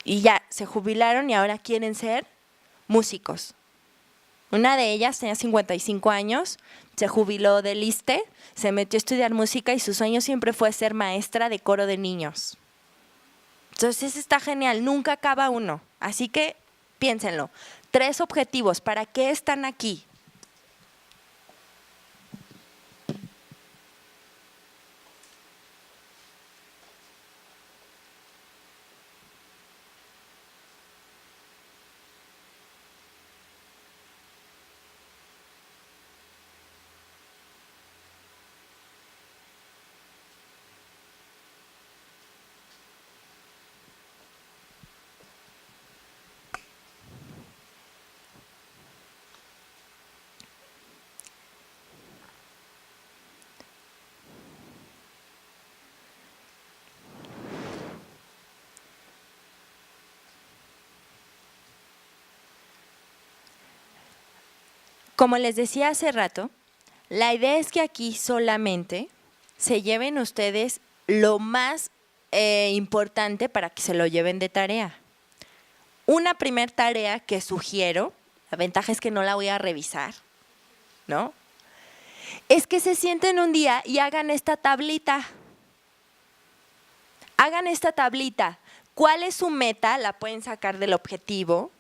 Y ya se jubilaron y ahora quieren ser músicos. Una de ellas tenía 55 años, se jubiló del ISSSTE, se metió a estudiar música y su sueño siempre fue ser maestra de coro de niños. Entonces está genial, nunca acaba uno. Así que piénsenlo. 3 objetivos, ¿para qué están aquí? Como les decía hace rato, la idea es que aquí solamente se lleven ustedes lo más importante para que se lo lleven de tarea. Una primer tarea que sugiero, la ventaja es que no la voy a revisar, ¿no? Es que se sienten un día y hagan esta tablita. Hagan esta tablita. ¿Cuál es su meta? La pueden sacar del objetivo.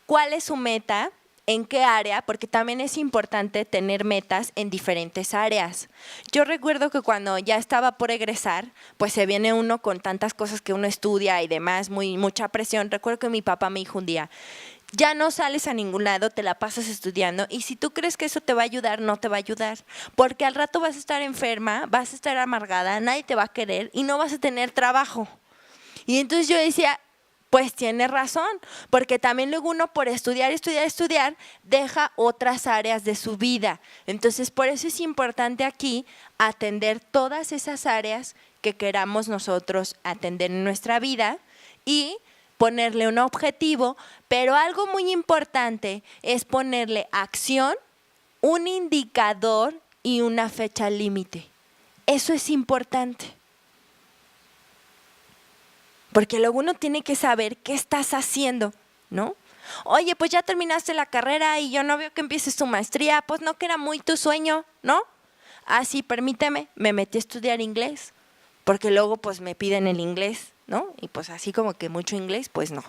¿Cuál es su meta? ¿En qué área? Porque también es importante tener metas en diferentes áreas. Yo recuerdo que cuando ya estaba por egresar, pues se viene uno con tantas cosas que uno estudia y demás, mucha presión. Recuerdo que mi papá me dijo un día, ya no sales a ningún lado, te la pasas estudiando y si tú crees que eso te va a ayudar, no te va a ayudar. Porque al rato vas a estar enferma, vas a estar amargada, nadie te va a querer y no vas a tener trabajo. Y entonces yo decía, pues tiene razón, porque también luego uno por estudiar, deja otras áreas de su vida. Entonces, por eso es importante aquí atender todas esas áreas que queramos nosotros atender en nuestra vida y ponerle un objetivo, pero algo muy importante es ponerle acción, un indicador y una fecha límite. Eso es importante. Porque luego uno tiene que saber qué estás haciendo, ¿no? Oye, pues ya terminaste la carrera y yo no veo que empieces tu maestría, pues no que era muy tu sueño, ¿no? Ah, sí, permíteme, me metí a estudiar inglés, porque luego pues me piden el inglés, ¿no? Y pues así como que mucho inglés, pues no.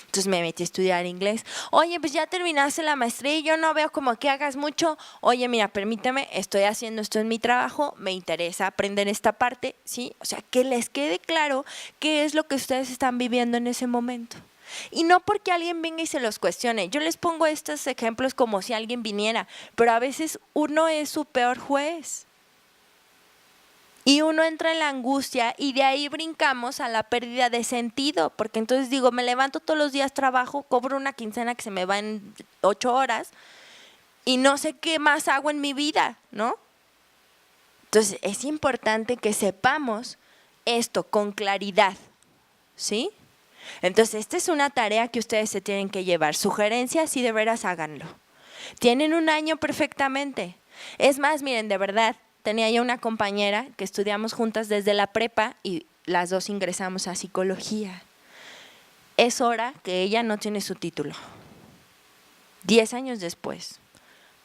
Entonces me metí a estudiar inglés. Oye, pues ya terminaste la maestría y yo no veo como que hagas mucho. Oye, mira, permíteme, estoy haciendo esto en mi trabajo, me interesa aprender esta parte, ¿sí? O sea, que les quede claro qué es lo que ustedes están viviendo en ese momento. Y no porque alguien venga y se los cuestione. Yo les pongo estos ejemplos como si alguien viniera, pero a veces uno es su peor juez. Y uno entra en la angustia y de ahí brincamos a la pérdida de sentido, porque entonces digo, me levanto todos los días, trabajo, cobro una quincena que se me va en 8 horas y no sé qué más hago en mi vida, ¿no? Entonces es importante que sepamos esto con claridad, ¿sí? Entonces esta es una tarea que ustedes se tienen que llevar. Sugerencias y de veras háganlo. Tienen un año perfectamente. Es más, miren, de verdad, tenía yo una compañera que estudiamos juntas desde la prepa y las dos ingresamos a psicología. Es hora que ella no tiene su título. 10 años después.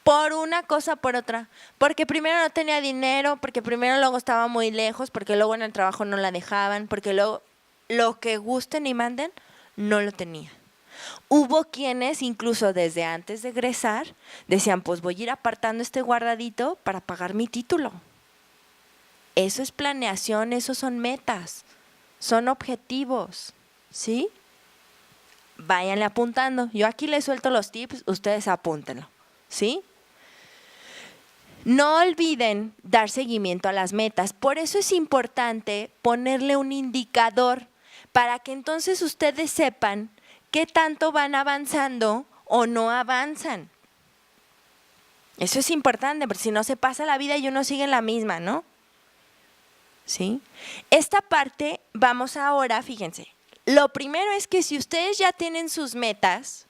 Por una cosa, por otra. Porque primero no tenía dinero, porque primero luego estaba muy lejos, porque luego en el trabajo no la dejaban, porque luego lo que gusten y manden, no lo tenía. Hubo quienes, incluso desde antes de egresar, decían, pues voy a ir apartando este guardadito para pagar mi título. Eso es planeación, eso son metas, son objetivos, ¿sí? Váyanle apuntando. Yo aquí les suelto los tips, ustedes apúntenlo, ¿sí? No olviden dar seguimiento a las metas. Por eso es importante ponerle un indicador para que entonces ustedes sepan qué tanto van avanzando o no avanzan. Eso es importante, porque si no se pasa la vida y uno sigue en la misma, ¿no? ¿Sí? Esta parte, vamos ahora, fíjense. Lo primero es que si ustedes ya tienen sus metas,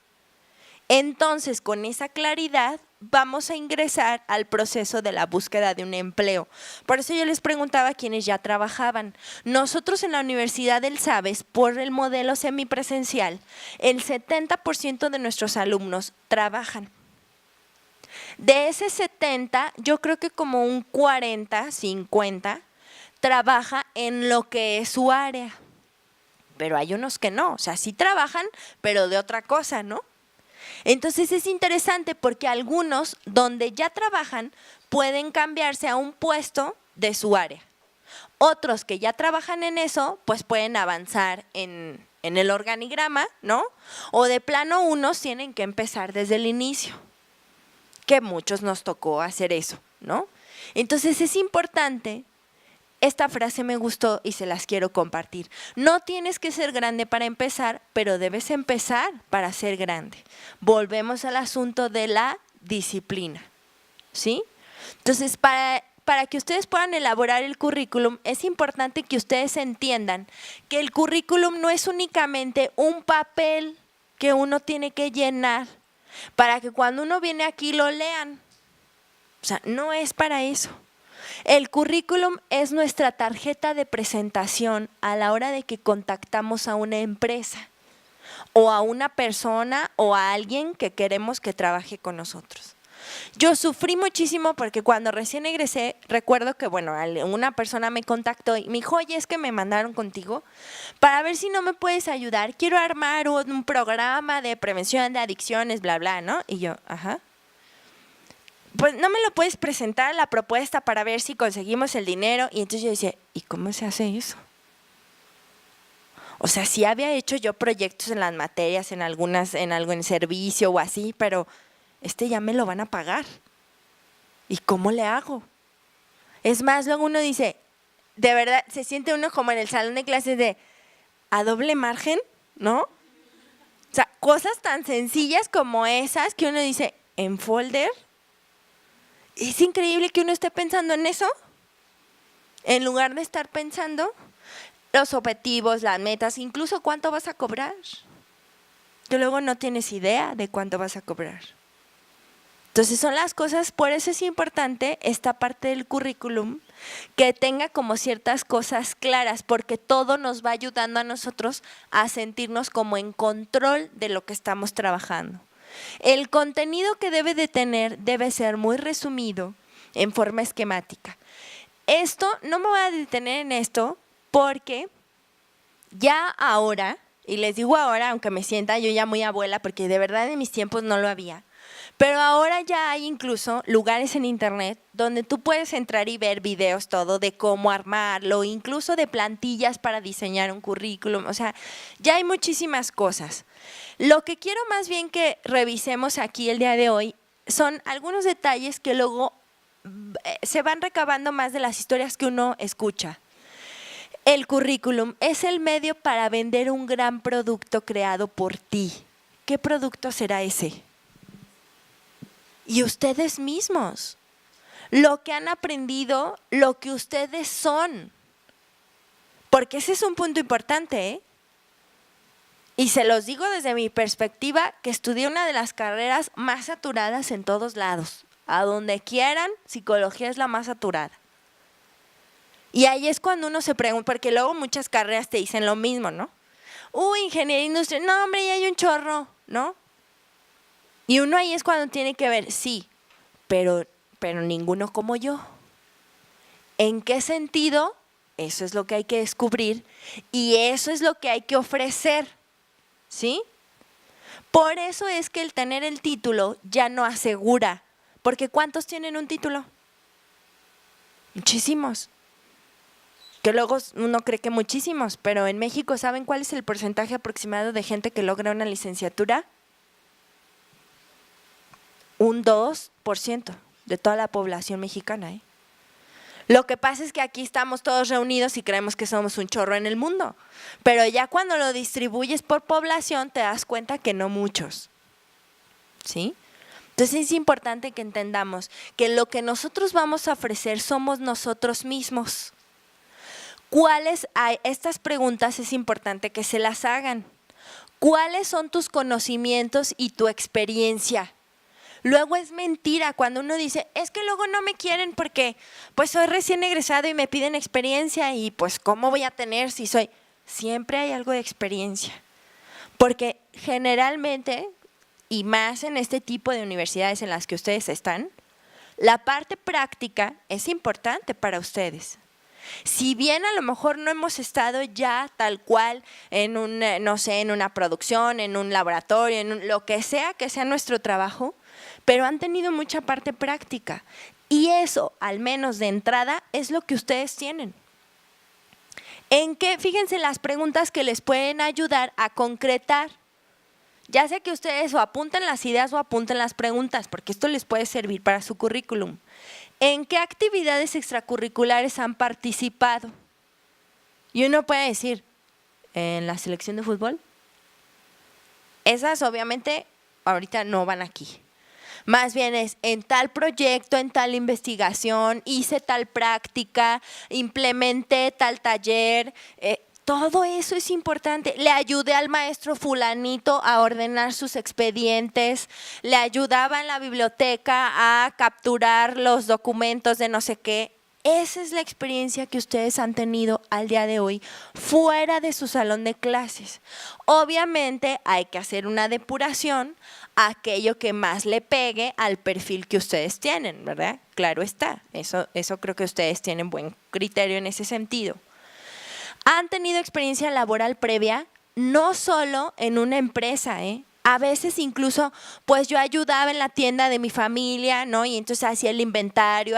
entonces con esa claridad vamos a ingresar al proceso de la búsqueda de un empleo. Por eso yo les preguntaba a quienes ya trabajaban. Nosotros en la Universidad del Sabes, por el modelo semipresencial, el 70% de nuestros alumnos trabajan. De ese 70, yo creo que como un 40, 50, trabaja en lo que es su área. Pero hay unos que no, o sea, sí trabajan, pero de otra cosa, ¿no? Entonces es interesante porque algunos donde ya trabajan pueden cambiarse a un puesto de su área. Otros que ya trabajan en eso, pues pueden avanzar en el organigrama, ¿no? O de plano unos tienen que empezar desde el inicio, que muchos nos tocó hacer eso, ¿no? Entonces es importante. Esta frase me gustó y se las quiero compartir. No tienes que ser grande para empezar, pero debes empezar para ser grande. Volvemos al asunto de la disciplina, ¿sí? Entonces, para que ustedes puedan elaborar el currículum, es importante que ustedes entiendan que el currículum no es únicamente un papel que uno tiene que llenar para que cuando uno viene aquí lo lean. O sea, no es para eso. El currículum es nuestra tarjeta de presentación a la hora de que contactamos a una empresa o a una persona o a alguien que queremos que trabaje con nosotros. Yo sufrí muchísimo porque cuando recién egresé, recuerdo que una persona me contactó y me dijo, oye, es que me mandaron contigo para ver si no me puedes ayudar. Quiero armar un programa de prevención de adicciones, bla, bla, ¿no? Y yo, ajá. Pues no me lo puedes presentar la propuesta para ver si conseguimos el dinero. Y entonces yo decía, ¿y cómo se hace eso? O sea, sí había hecho yo proyectos en las materias, en algo en servicio o así, pero ya me lo van a pagar. ¿Y cómo le hago? Es más, luego uno dice, de verdad, se siente uno como en el salón de clases de a doble margen, ¿no? O sea, cosas tan sencillas como esas que uno dice, en folder. Es increíble que uno esté pensando en eso, en lugar de estar pensando los objetivos, las metas, incluso cuánto vas a cobrar. Que luego no tienes idea de cuánto vas a cobrar. Entonces son las cosas, por eso es importante esta parte del currículum, que tenga como ciertas cosas claras, porque todo nos va ayudando a nosotros a sentirnos como en control de lo que estamos trabajando. El contenido que debe de tener debe ser muy resumido en forma esquemática. Esto, no me voy a detener en esto porque ya ahora, y les digo ahora, aunque me sienta yo ya muy abuela, porque de verdad en mis tiempos no lo había, pero ahora ya hay incluso lugares en internet donde tú puedes entrar y ver videos todo de cómo armarlo, incluso de plantillas para diseñar un currículum, o sea, ya hay muchísimas cosas. Lo que quiero más bien que revisemos aquí el día de hoy son algunos detalles que luego se van recabando más de las historias que uno escucha. El currículum es el medio para vender un gran producto creado por ti. ¿Qué producto será ese? Y ustedes mismos, lo que han aprendido, lo que ustedes son. Porque ese es un punto importante, ¿eh? Y se los digo desde mi perspectiva, que estudié una de las carreras más saturadas en todos lados. A donde quieran, psicología es la más saturada. Y ahí es cuando uno se pregunta, porque luego muchas carreras te dicen lo mismo, ¿no? Ingeniería industrial, no hombre, ya hay un chorro, ¿no? Y uno ahí es cuando tiene que ver, sí, pero ninguno como yo. ¿En qué sentido? Eso es lo que hay que descubrir y eso es lo que hay que ofrecer, ¿sí? Por eso es que el tener el título ya no asegura, porque ¿cuántos tienen un título? Muchísimos. que luego uno cree que muchísimos, pero en México, ¿saben cuál es el porcentaje aproximado de gente que logra una licenciatura? Un 2% de toda la población mexicana, ¿eh? Lo que pasa es que aquí estamos todos reunidos y creemos que somos un chorro en el mundo, pero ya cuando lo distribuyes por población te das cuenta que no muchos, ¿sí? Entonces es importante que entendamos que lo que nosotros vamos a ofrecer somos nosotros mismos. ¿Cuáles hay? Estas preguntas es importante que se las hagan. ¿Cuáles son tus conocimientos y tu experiencia? Luego es mentira cuando uno dice, es que luego no me quieren porque pues soy recién egresado y me piden experiencia y pues ¿cómo voy a tener si soy? Siempre hay algo de experiencia. Porque generalmente, y más en este tipo de universidades en las que ustedes están, la parte práctica es importante para ustedes. Si bien a lo mejor no hemos estado ya tal cual en no sé, en una producción, en un laboratorio, lo que sea nuestro trabajo, pero han tenido mucha parte práctica y eso, al menos de entrada, es lo que ustedes tienen. En que, fíjense las preguntas que les pueden ayudar a concretar. Ya sea que ustedes o apunten las ideas o apunten las preguntas, porque esto les puede servir para su currículum. ¿En qué actividades extracurriculares han participado? Y uno puede decir, ¿en la selección de fútbol? Esas obviamente ahorita no van aquí. Más bien es en tal proyecto, en tal investigación, hice tal práctica, implementé tal taller. Todo eso es importante. Le ayudé al maestro fulanito a ordenar sus expedientes, le ayudaba en la biblioteca a capturar los documentos de no sé qué. Esa es la experiencia que ustedes han tenido al día de hoy fuera de su salón de clases. Obviamente hay que hacer una depuración a aquello que más le pegue al perfil que ustedes tienen, ¿verdad? Claro está, eso creo que ustedes tienen buen criterio en ese sentido. ¿Han tenido experiencia laboral previa? No solo en una empresa, A veces incluso, pues yo ayudaba en la tienda de mi familia, ¿no? Y entonces hacía el inventario,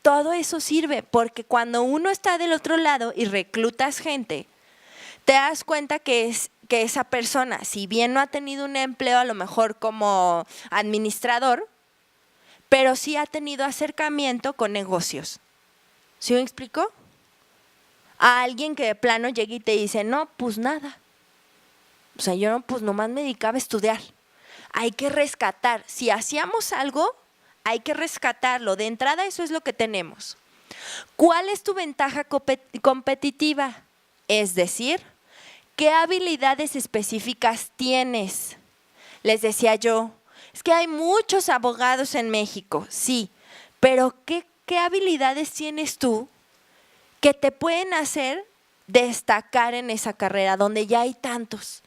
todo eso sirve, porque cuando uno está del otro lado y reclutas gente, te das cuenta que esa persona, si bien no ha tenido un empleo a lo mejor como administrador, pero sí ha tenido acercamiento con negocios. ¿Sí me explico? A alguien que de plano llega y te dice, no, pues nada. O sea, yo pues nomás me dedicaba a estudiar. Hay que rescatar. Si hacíamos algo, hay que rescatarlo. De entrada, eso es lo que tenemos. ¿Cuál es tu ventaja competitiva? Es decir, ¿qué habilidades específicas tienes? Les decía yo, es que hay muchos abogados en México, sí, pero ¿qué habilidades tienes tú que te pueden hacer destacar en esa carrera donde ya hay tantos?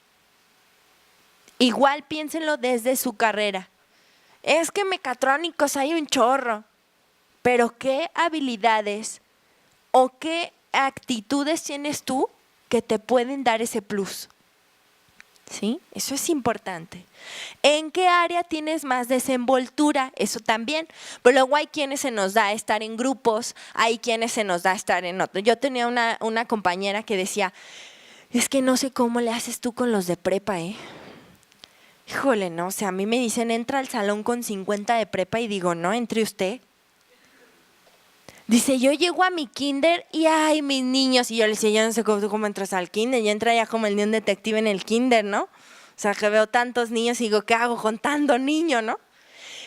Igual piénsenlo desde su carrera. Es que mecatrónicos hay un chorro, pero ¿qué habilidades o qué actitudes tienes tú que te pueden dar ese plus? ¿Sí? Eso es importante. ¿En qué área tienes más desenvoltura? Eso también. Pero luego hay quienes se nos da estar en grupos, hay quienes se nos da estar en otros. Yo tenía una compañera que decía, es que no sé cómo le haces tú con los de prepa, Híjole, no, o sea, a mí me dicen, entra al salón con 50 de prepa y digo, no, entre usted. Dice, yo llego a mi kinder y ay, mis niños. Y yo le decía, yo no sé cómo entras al kinder. Yo entré ya como el de un detective en el kinder, ¿no? O sea, que veo tantos niños y digo, ¿qué hago con tanto niño, no?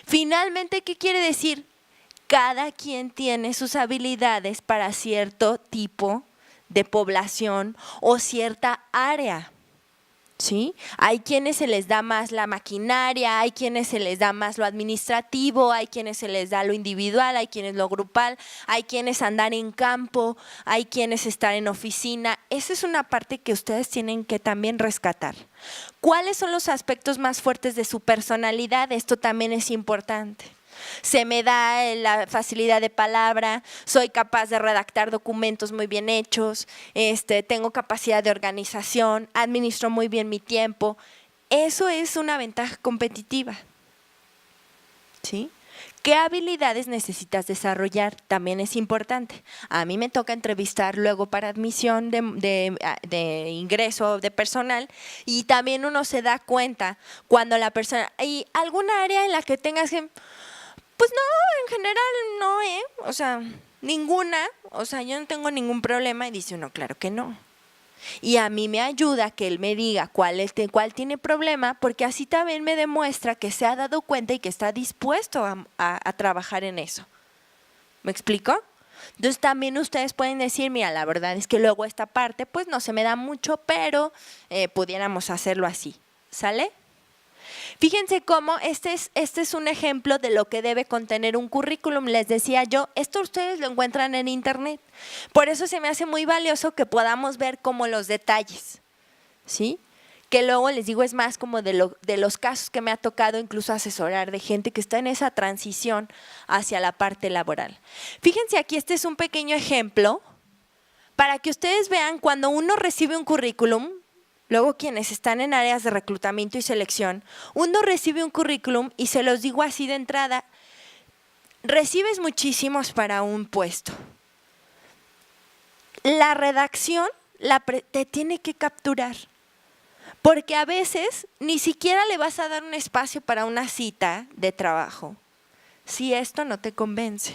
Finalmente, ¿qué quiere decir? Cada quien tiene sus habilidades para cierto tipo de población o cierta área. ¿Sí? Hay quienes se les da más la maquinaria, hay quienes se les da más lo administrativo, hay quienes se les da lo individual, hay quienes lo grupal, hay quienes andar en campo, hay quienes estar en oficina. Esa es una parte que ustedes tienen que también rescatar. ¿Cuáles son los aspectos más fuertes de su personalidad? Esto también es importante. Se me da la facilidad de palabra, soy capaz de redactar documentos muy bien hechos, tengo capacidad de organización, administro muy bien mi tiempo. Eso es una ventaja competitiva. ¿Sí? ¿Qué habilidades necesitas desarrollar? También es importante. A mí me toca entrevistar luego para admisión de ingreso de personal y también uno se da cuenta cuando la persona… ¿Hay alguna área en la que tengas que… Pues no, en general no, o sea, ninguna, o sea, yo no tengo ningún problema y dice uno, claro que no. Y a mí me ayuda que él me diga cuál tiene problema, porque así también me demuestra que se ha dado cuenta y que está dispuesto a trabajar en eso. ¿Me explico? Entonces también ustedes pueden decir, mira, la verdad es que luego esta parte pues no se me da mucho, pero pudiéramos hacerlo así. ¿Sale? Fíjense cómo este es un ejemplo de lo que debe contener un currículum. Les decía yo, esto ustedes lo encuentran en internet. Por eso se me hace muy valioso que podamos ver como los detalles, ¿sí? Que luego les digo es más como de los casos que me ha tocado incluso asesorar de gente que está en esa transición hacia la parte laboral. Fíjense aquí, este es un pequeño ejemplo para que ustedes vean cuando uno recibe un currículum. Luego quienes están en áreas de reclutamiento y selección, uno recibe un currículum y se los digo así de entrada, recibes muchísimos para un puesto. La redacción te tiene que capturar, porque a veces ni siquiera le vas a dar un espacio para una cita de trabajo, si esto no te convence.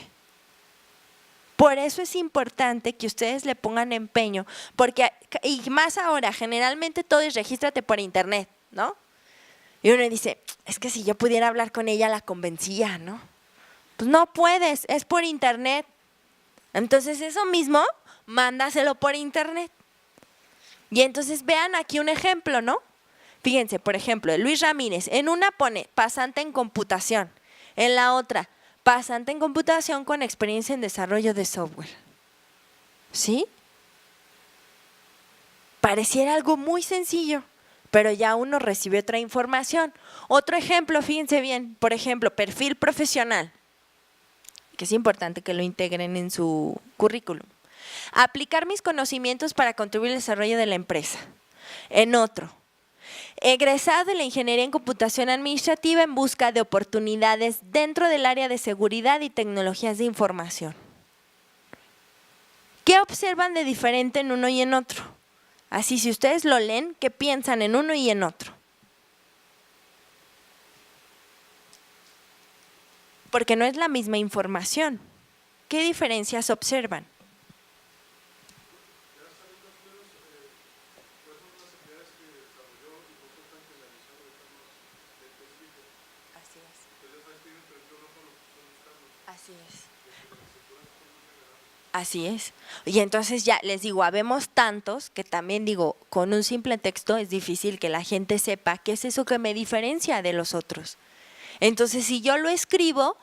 Por eso es importante que ustedes le pongan empeño, porque, y más ahora, generalmente todo es regístrate por internet, ¿no? Y uno dice, es que si yo pudiera hablar con ella la convencía, ¿no? Pues no puedes, es por internet. Entonces eso mismo, mándaselo por internet. Y entonces vean aquí un ejemplo, ¿no? Fíjense, por ejemplo, Luis Ramírez, en una pone pasante en computación, en la otra pasante en computación con experiencia en desarrollo de software. ¿Sí? Pareciera algo muy sencillo, pero ya uno recibe otra información. Otro ejemplo, fíjense bien, por ejemplo, perfil profesional, que es importante que lo integren en su currículum. Aplicar mis conocimientos para contribuir al desarrollo de la empresa. En otro, egresado de la Ingeniería en Computación Administrativa en busca de oportunidades dentro del área de seguridad y tecnologías de información. ¿Qué observan de diferente en uno y en otro? Así, si ustedes lo leen, ¿qué piensan en uno y en otro? Porque no es la misma información. ¿Qué diferencias observan? Así es. Así es. Y entonces ya les digo, habemos tantos que también digo, con un simple texto es difícil que la gente sepa qué es eso que me diferencia de los otros. Entonces, si yo lo escribo,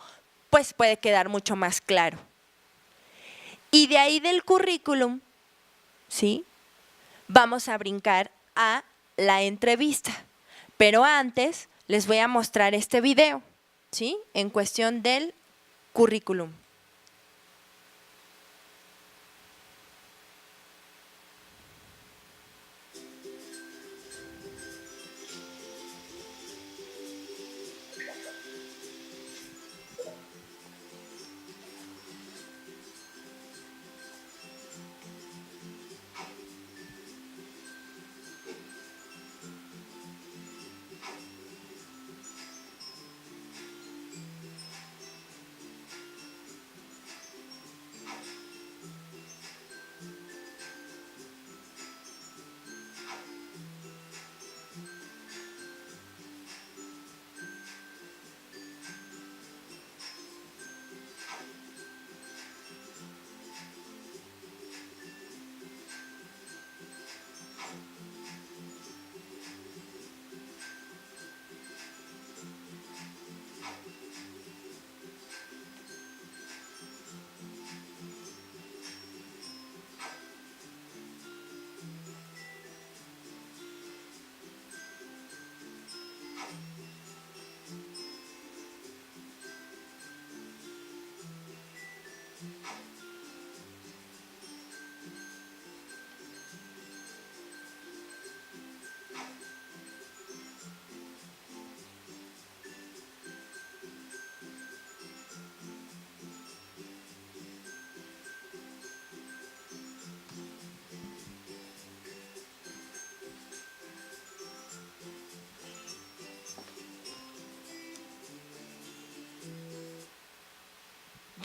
pues puede quedar mucho más claro. Y de ahí del currículum, ¿sí? Vamos a brincar a la entrevista. Pero antes les voy a mostrar este video, ¿sí? En cuestión del currículum.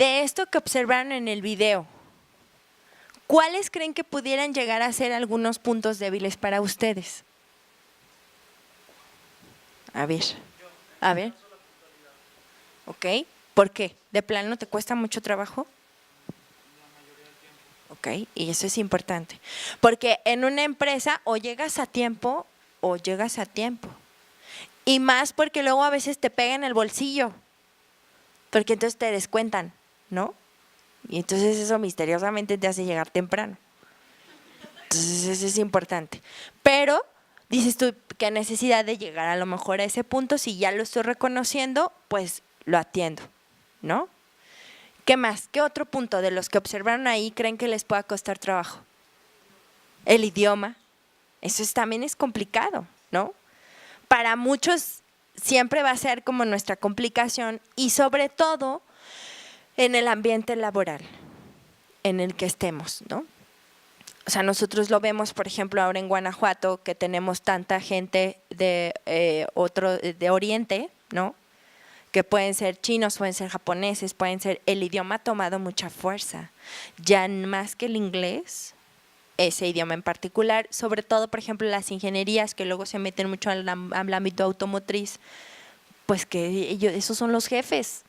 de esto que observaron en el video, ¿cuáles creen que pudieran llegar a ser algunos puntos débiles para ustedes? A ver. ¿Ok? ¿Por qué? ¿De plano te cuesta mucho trabajo? Ok, y eso es importante. Porque en una empresa o llegas a tiempo o llegas a tiempo. Y más porque luego a veces te pega en el bolsillo. Porque entonces te descuentan, ¿no? Y entonces eso misteriosamente te hace llegar temprano. Entonces eso es importante. Pero dices tú, qué necesidad de llegar a lo mejor a ese punto, si ya lo estoy reconociendo, pues lo atiendo, ¿no? ¿Qué más? ¿Qué otro punto de los que observaron ahí creen que les pueda costar trabajo? El idioma. También es complicado, ¿no? Para muchos siempre va a ser como nuestra complicación y sobre todo en el ambiente laboral en el que estemos, ¿no? O sea, nosotros lo vemos, por ejemplo, ahora en Guanajuato, que tenemos tanta gente de Oriente, ¿no? Que pueden ser chinos, pueden ser japoneses, el idioma ha tomado mucha fuerza, ya más que el inglés, ese idioma en particular, sobre todo, por ejemplo, las ingenierías que luego se meten mucho al ámbito automotriz, pues que esos son los jefes,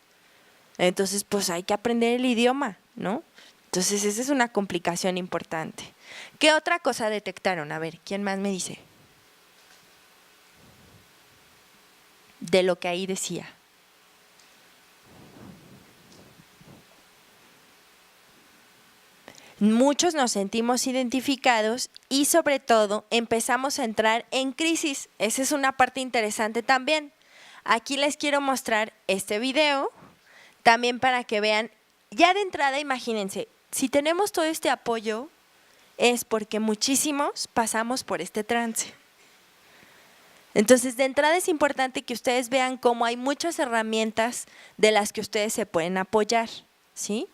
entonces pues hay que aprender el idioma, ¿no? Entonces esa es una complicación importante. ¿Qué otra cosa detectaron? A ver, ¿quién más me dice? De lo que ahí decía. Muchos nos sentimos identificados y sobre todo empezamos a entrar en crisis. Esa es una parte interesante también. Aquí les quiero mostrar este video también para que vean. Ya de entrada, imagínense, si tenemos todo este apoyo es porque muchísimos pasamos por este trance. Entonces, de entrada es importante que ustedes vean cómo hay muchas herramientas de las que ustedes se pueden apoyar, ¿sí?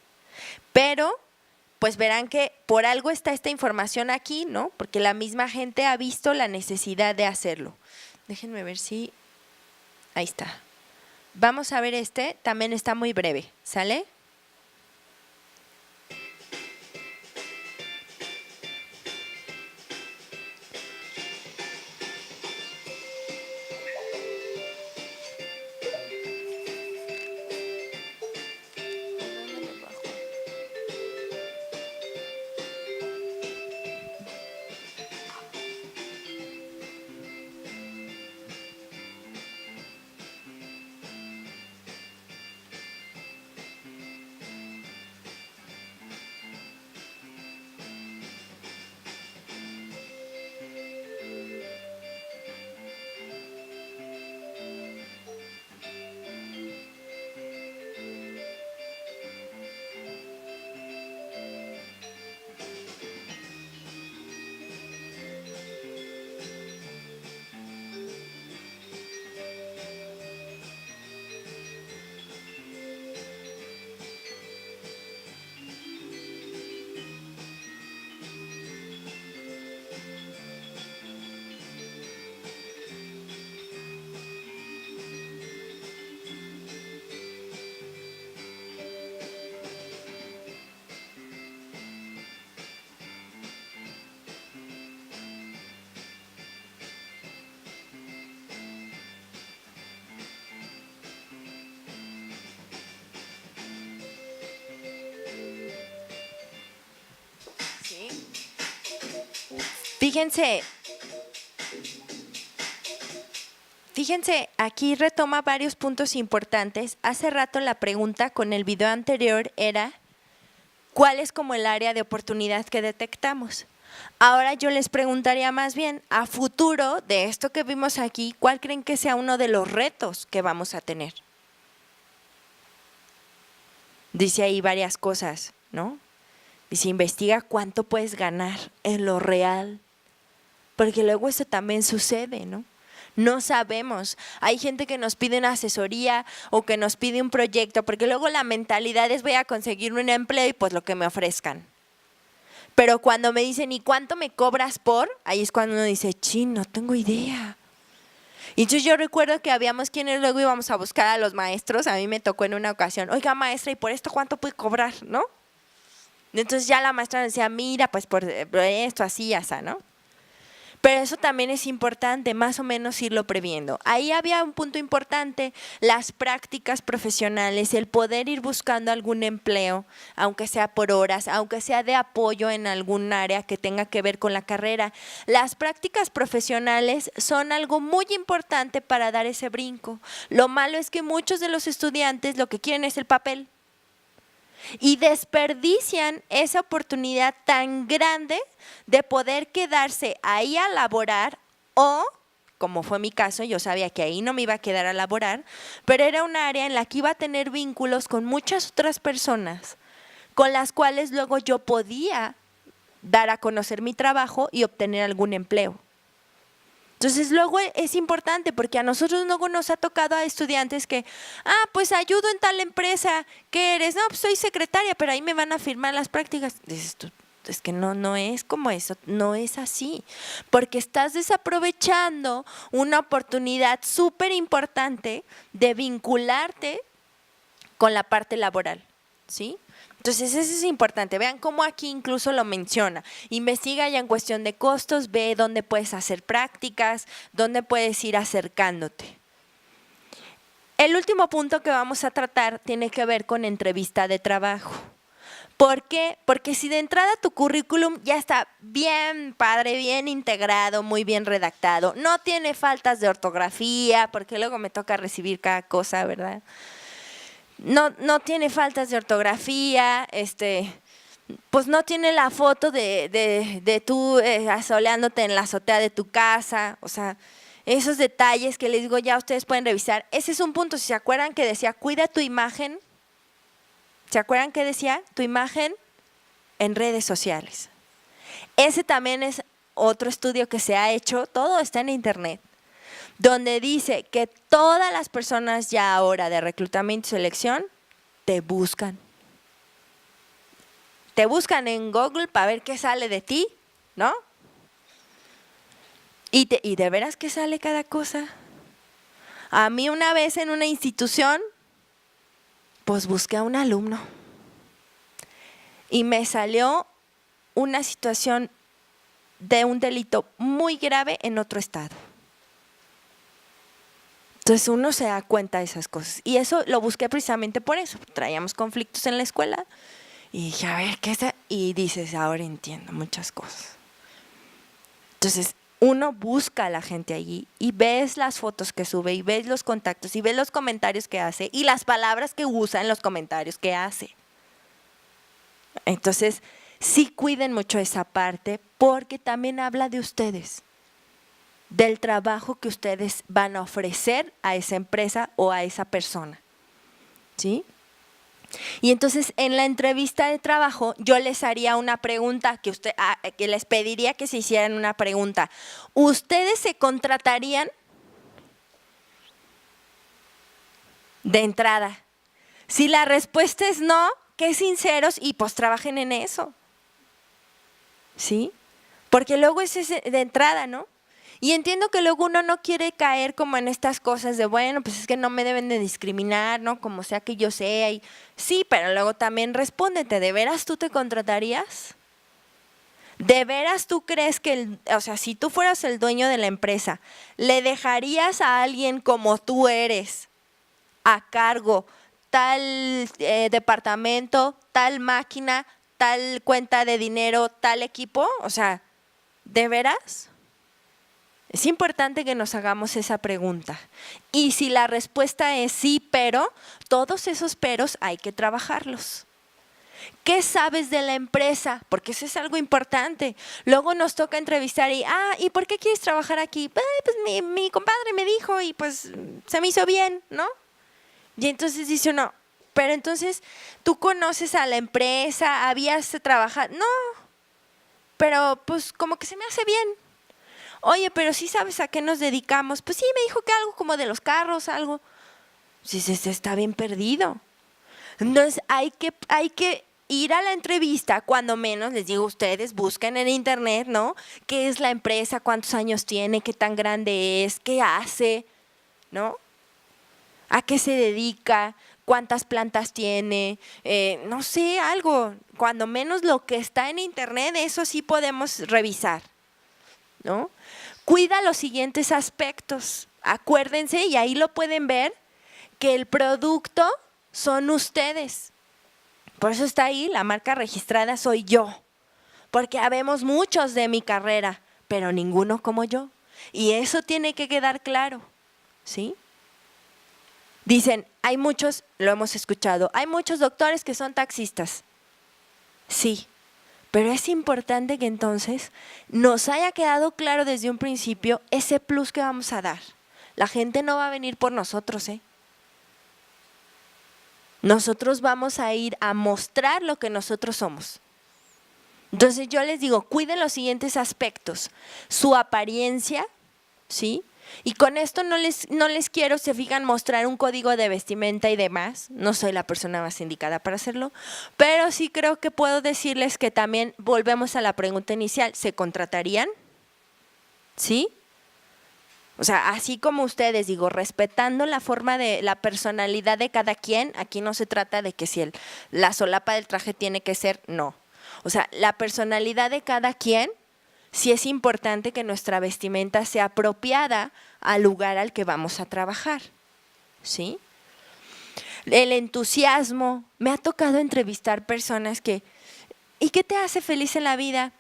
Pero pues verán que por algo está esta información aquí, ¿no? Porque la misma gente ha visto la necesidad de hacerlo. Déjenme ver si… Ahí está. Vamos a ver también está muy breve, ¿sale? Fíjense, aquí retoma varios puntos importantes. Hace rato la pregunta con el video anterior era ¿cuál es como el área de oportunidad que detectamos? Ahora yo les preguntaría más bien, a futuro de esto que vimos aquí, ¿cuál creen que sea uno de los retos que vamos a tener? Dice ahí varias cosas, ¿no? Dice, investiga cuánto puedes ganar en lo real, porque luego eso también sucede, ¿no? No sabemos. Hay gente que nos pide una asesoría o que nos pide un proyecto, porque luego la mentalidad es voy a conseguir un empleo y pues lo que me ofrezcan. Pero cuando me dicen, ¿y cuánto me cobras por? Ahí es cuando uno dice, chin, no tengo idea. Y entonces yo recuerdo que habíamos quienes luego íbamos a buscar a los maestros. A mí me tocó en una ocasión, oiga maestra, ¿y por esto cuánto puede cobrar? ¿No? Y entonces ya la maestra decía, mira, pues por esto, así, así, ¿no? Pero eso también es importante, más o menos irlo previendo. Ahí había un punto importante, las prácticas profesionales, el poder ir buscando algún empleo, aunque sea por horas, aunque sea de apoyo en algún área que tenga que ver con la carrera. Las prácticas profesionales son algo muy importante para dar ese brinco. Lo malo es que muchos de los estudiantes lo que quieren es el papel. Y desperdician esa oportunidad tan grande de poder quedarse ahí a laborar o, como fue mi caso, yo sabía que ahí no me iba a quedar a laborar, pero era un área en la que iba a tener vínculos con muchas otras personas con las cuales luego yo podía dar a conocer mi trabajo y obtener algún empleo. Entonces luego es importante porque a nosotros luego nos ha tocado a estudiantes que, pues ayudo en tal empresa, ¿qué eres? No, pues soy secretaria, pero ahí me van a firmar las prácticas. Dices tú, es que no es como eso, no es así, porque estás desaprovechando una oportunidad súper importante de vincularte con la parte laboral, ¿sí? Entonces eso es importante, vean cómo aquí incluso lo menciona, investiga ya en cuestión de costos, ve dónde puedes hacer prácticas, dónde puedes ir acercándote. El último punto que vamos a tratar tiene que ver con entrevista de trabajo. ¿Por qué? Porque si de entrada tu currículum ya está bien padre, bien integrado, muy bien redactado, no tiene faltas de ortografía, porque luego me toca recibir cada cosa, ¿verdad? No tiene faltas de ortografía, pues no tiene la foto de tú asoleándote en la azotea de tu casa, o sea, esos detalles que les digo ya ustedes pueden revisar. Ese es un punto, si se acuerdan que decía, cuida tu imagen, ¿se acuerdan que decía? Tu imagen en redes sociales. Ese también es otro estudio que se ha hecho, todo está en internet, donde dice que todas las personas ya ahora de reclutamiento y selección te buscan. Te buscan en Google para ver qué sale de ti, ¿no? Y de veras que sale cada cosa. A mí una vez en una institución, pues busqué a un alumno y me salió una situación de un delito muy grave en otro estado. Entonces uno se da cuenta de esas cosas y eso lo busqué precisamente por eso. Traíamos conflictos en la escuela y dije, a ver, ¿qué es? Y dices, ahora entiendo muchas cosas. Entonces uno busca a la gente allí y ves las fotos que sube y ves los contactos y ves los comentarios que hace y las palabras que usa en los comentarios que hace. Entonces sí cuiden mucho esa parte porque también habla de ustedes, del trabajo que ustedes van a ofrecer a esa empresa o a esa persona, ¿sí? Y entonces en la entrevista de trabajo yo les haría una pregunta que les pediría que se hicieran una pregunta. ¿Ustedes se contratarían? De entrada. Si la respuesta es no, que sinceros y pues trabajen en eso, ¿sí? Porque luego es de entrada, ¿no? Y entiendo que luego uno no quiere caer como en estas cosas de, bueno, pues es que no me deben de discriminar, ¿no? Como sea que yo sea. Y sí, pero luego también respóndete, ¿de veras tú te contratarías? ¿De veras tú crees que, o sea, si tú fueras el dueño de la empresa, le dejarías a alguien como tú eres a cargo tal departamento, tal máquina, tal cuenta de dinero, tal equipo? O sea, ¿de veras? Es importante que nos hagamos esa pregunta. Y si la respuesta es sí, pero, todos esos peros hay que trabajarlos. ¿Qué sabes de la empresa? Porque eso es algo importante. Luego nos toca entrevistar ¿y por qué quieres trabajar aquí? Pues mi compadre me dijo y pues se me hizo bien, ¿no? Y entonces dice uno, pero entonces tú conoces a la empresa, habías trabajado. No, pero pues como que se me hace bien. Oye, pero sí sabes a qué nos dedicamos. Pues sí, me dijo que algo como de los carros, algo. Sí, se está bien perdido. Entonces hay que ir a la entrevista, cuando menos, les digo a ustedes, busquen en internet, ¿no? ¿Qué es la empresa? ¿Cuántos años tiene? ¿Qué tan grande es? ¿Qué hace? ¿No? ¿A qué se dedica? ¿Cuántas plantas tiene? No sé, algo. Cuando menos lo que está en internet, eso sí podemos revisar, ¿no? Cuida los siguientes aspectos. Acuérdense, y ahí lo pueden ver, que el producto son ustedes. Por eso está ahí, la marca registrada soy yo. Porque habemos muchos de mi carrera, pero ninguno como yo. Y eso tiene que quedar claro, ¿sí? Dicen, hay muchos, lo hemos escuchado, hay muchos doctores que son taxistas. Sí, pero es importante que entonces nos haya quedado claro desde un principio ese plus que vamos a dar. La gente no va a venir por nosotros, ¿eh? Nosotros vamos a ir a mostrar lo que nosotros somos. Entonces yo les digo, cuiden los siguientes aspectos. Su apariencia, ¿sí? Y con esto no les quiero, se fijan, mostrar un código de vestimenta y demás. No soy la persona más indicada para hacerlo. Pero sí creo que puedo decirles que también volvemos a la pregunta inicial. ¿Se contratarían? ¿Sí? O sea, así como ustedes, digo, respetando la forma de la personalidad de cada quien, aquí no se trata de que si la solapa del traje tiene que ser, no. O sea, la personalidad de cada quien, sí es importante que nuestra vestimenta sea apropiada al lugar al que vamos a trabajar, ¿sí? El entusiasmo, me ha tocado entrevistar personas que, ¿y qué te hace feliz en la vida?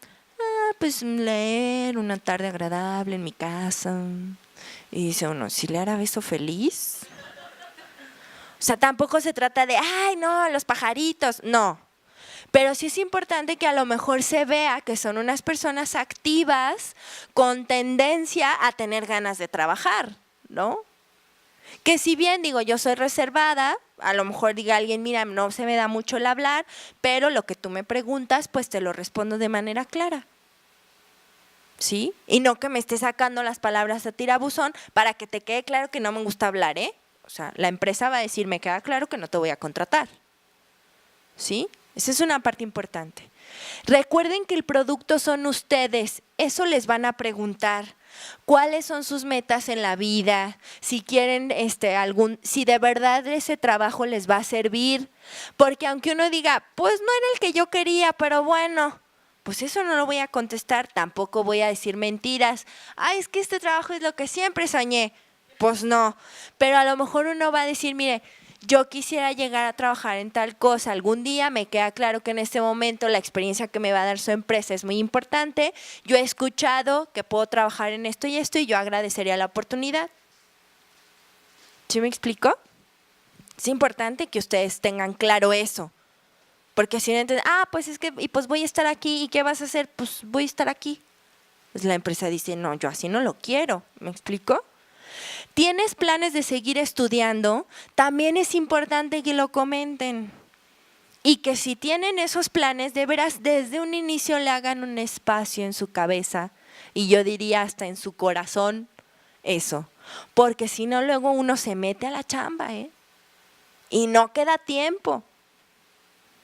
Pues leer, una tarde agradable en mi casa. Y dice uno, ¿si le hará eso feliz? O sea, tampoco se trata de, ay, no, los pajaritos, no. Pero sí es importante que a lo mejor se vea que son unas personas activas con tendencia a tener ganas de trabajar, ¿no? Que si bien, digo, yo soy reservada, a lo mejor diga alguien, mira, no se me da mucho el hablar, pero lo que tú me preguntas, pues te lo respondo de manera clara. ¿Sí? Y no que me esté sacando las palabras a tirabuzón para que te quede claro que no me gusta hablar, ¿eh? O sea, la empresa va a decir, me queda claro que no te voy a contratar. ¿Sí? Esa es una parte importante. Recuerden que el producto son ustedes, eso les van a preguntar. ¿Cuáles son sus metas en la vida? Si quieren si de verdad ese trabajo les va a servir. Porque aunque uno diga, pues no era el que yo quería, pero bueno, pues eso no lo voy a contestar, tampoco voy a decir mentiras. Es que este trabajo es lo que siempre soñé. Pues no, pero a lo mejor uno va a decir, mire, yo quisiera llegar a trabajar en tal cosa algún día, me queda claro que en este momento la experiencia que me va a dar su empresa es muy importante, yo he escuchado que puedo trabajar en esto y yo agradecería la oportunidad. ¿Sí me explico? Es importante que ustedes tengan claro eso. Porque si no entienden, pues es que, y pues voy a estar aquí, ¿y qué vas a hacer? Pues voy a estar aquí. Pues la empresa dice, no, yo así no lo quiero, ¿me explico? ¿Tienes planes de seguir estudiando? También es importante que lo comenten. Y que si tienen esos planes, de veras, desde un inicio le hagan un espacio en su cabeza, y yo diría hasta en su corazón, eso. Porque si no, luego uno se mete a la chamba, ¿eh? Y no queda tiempo.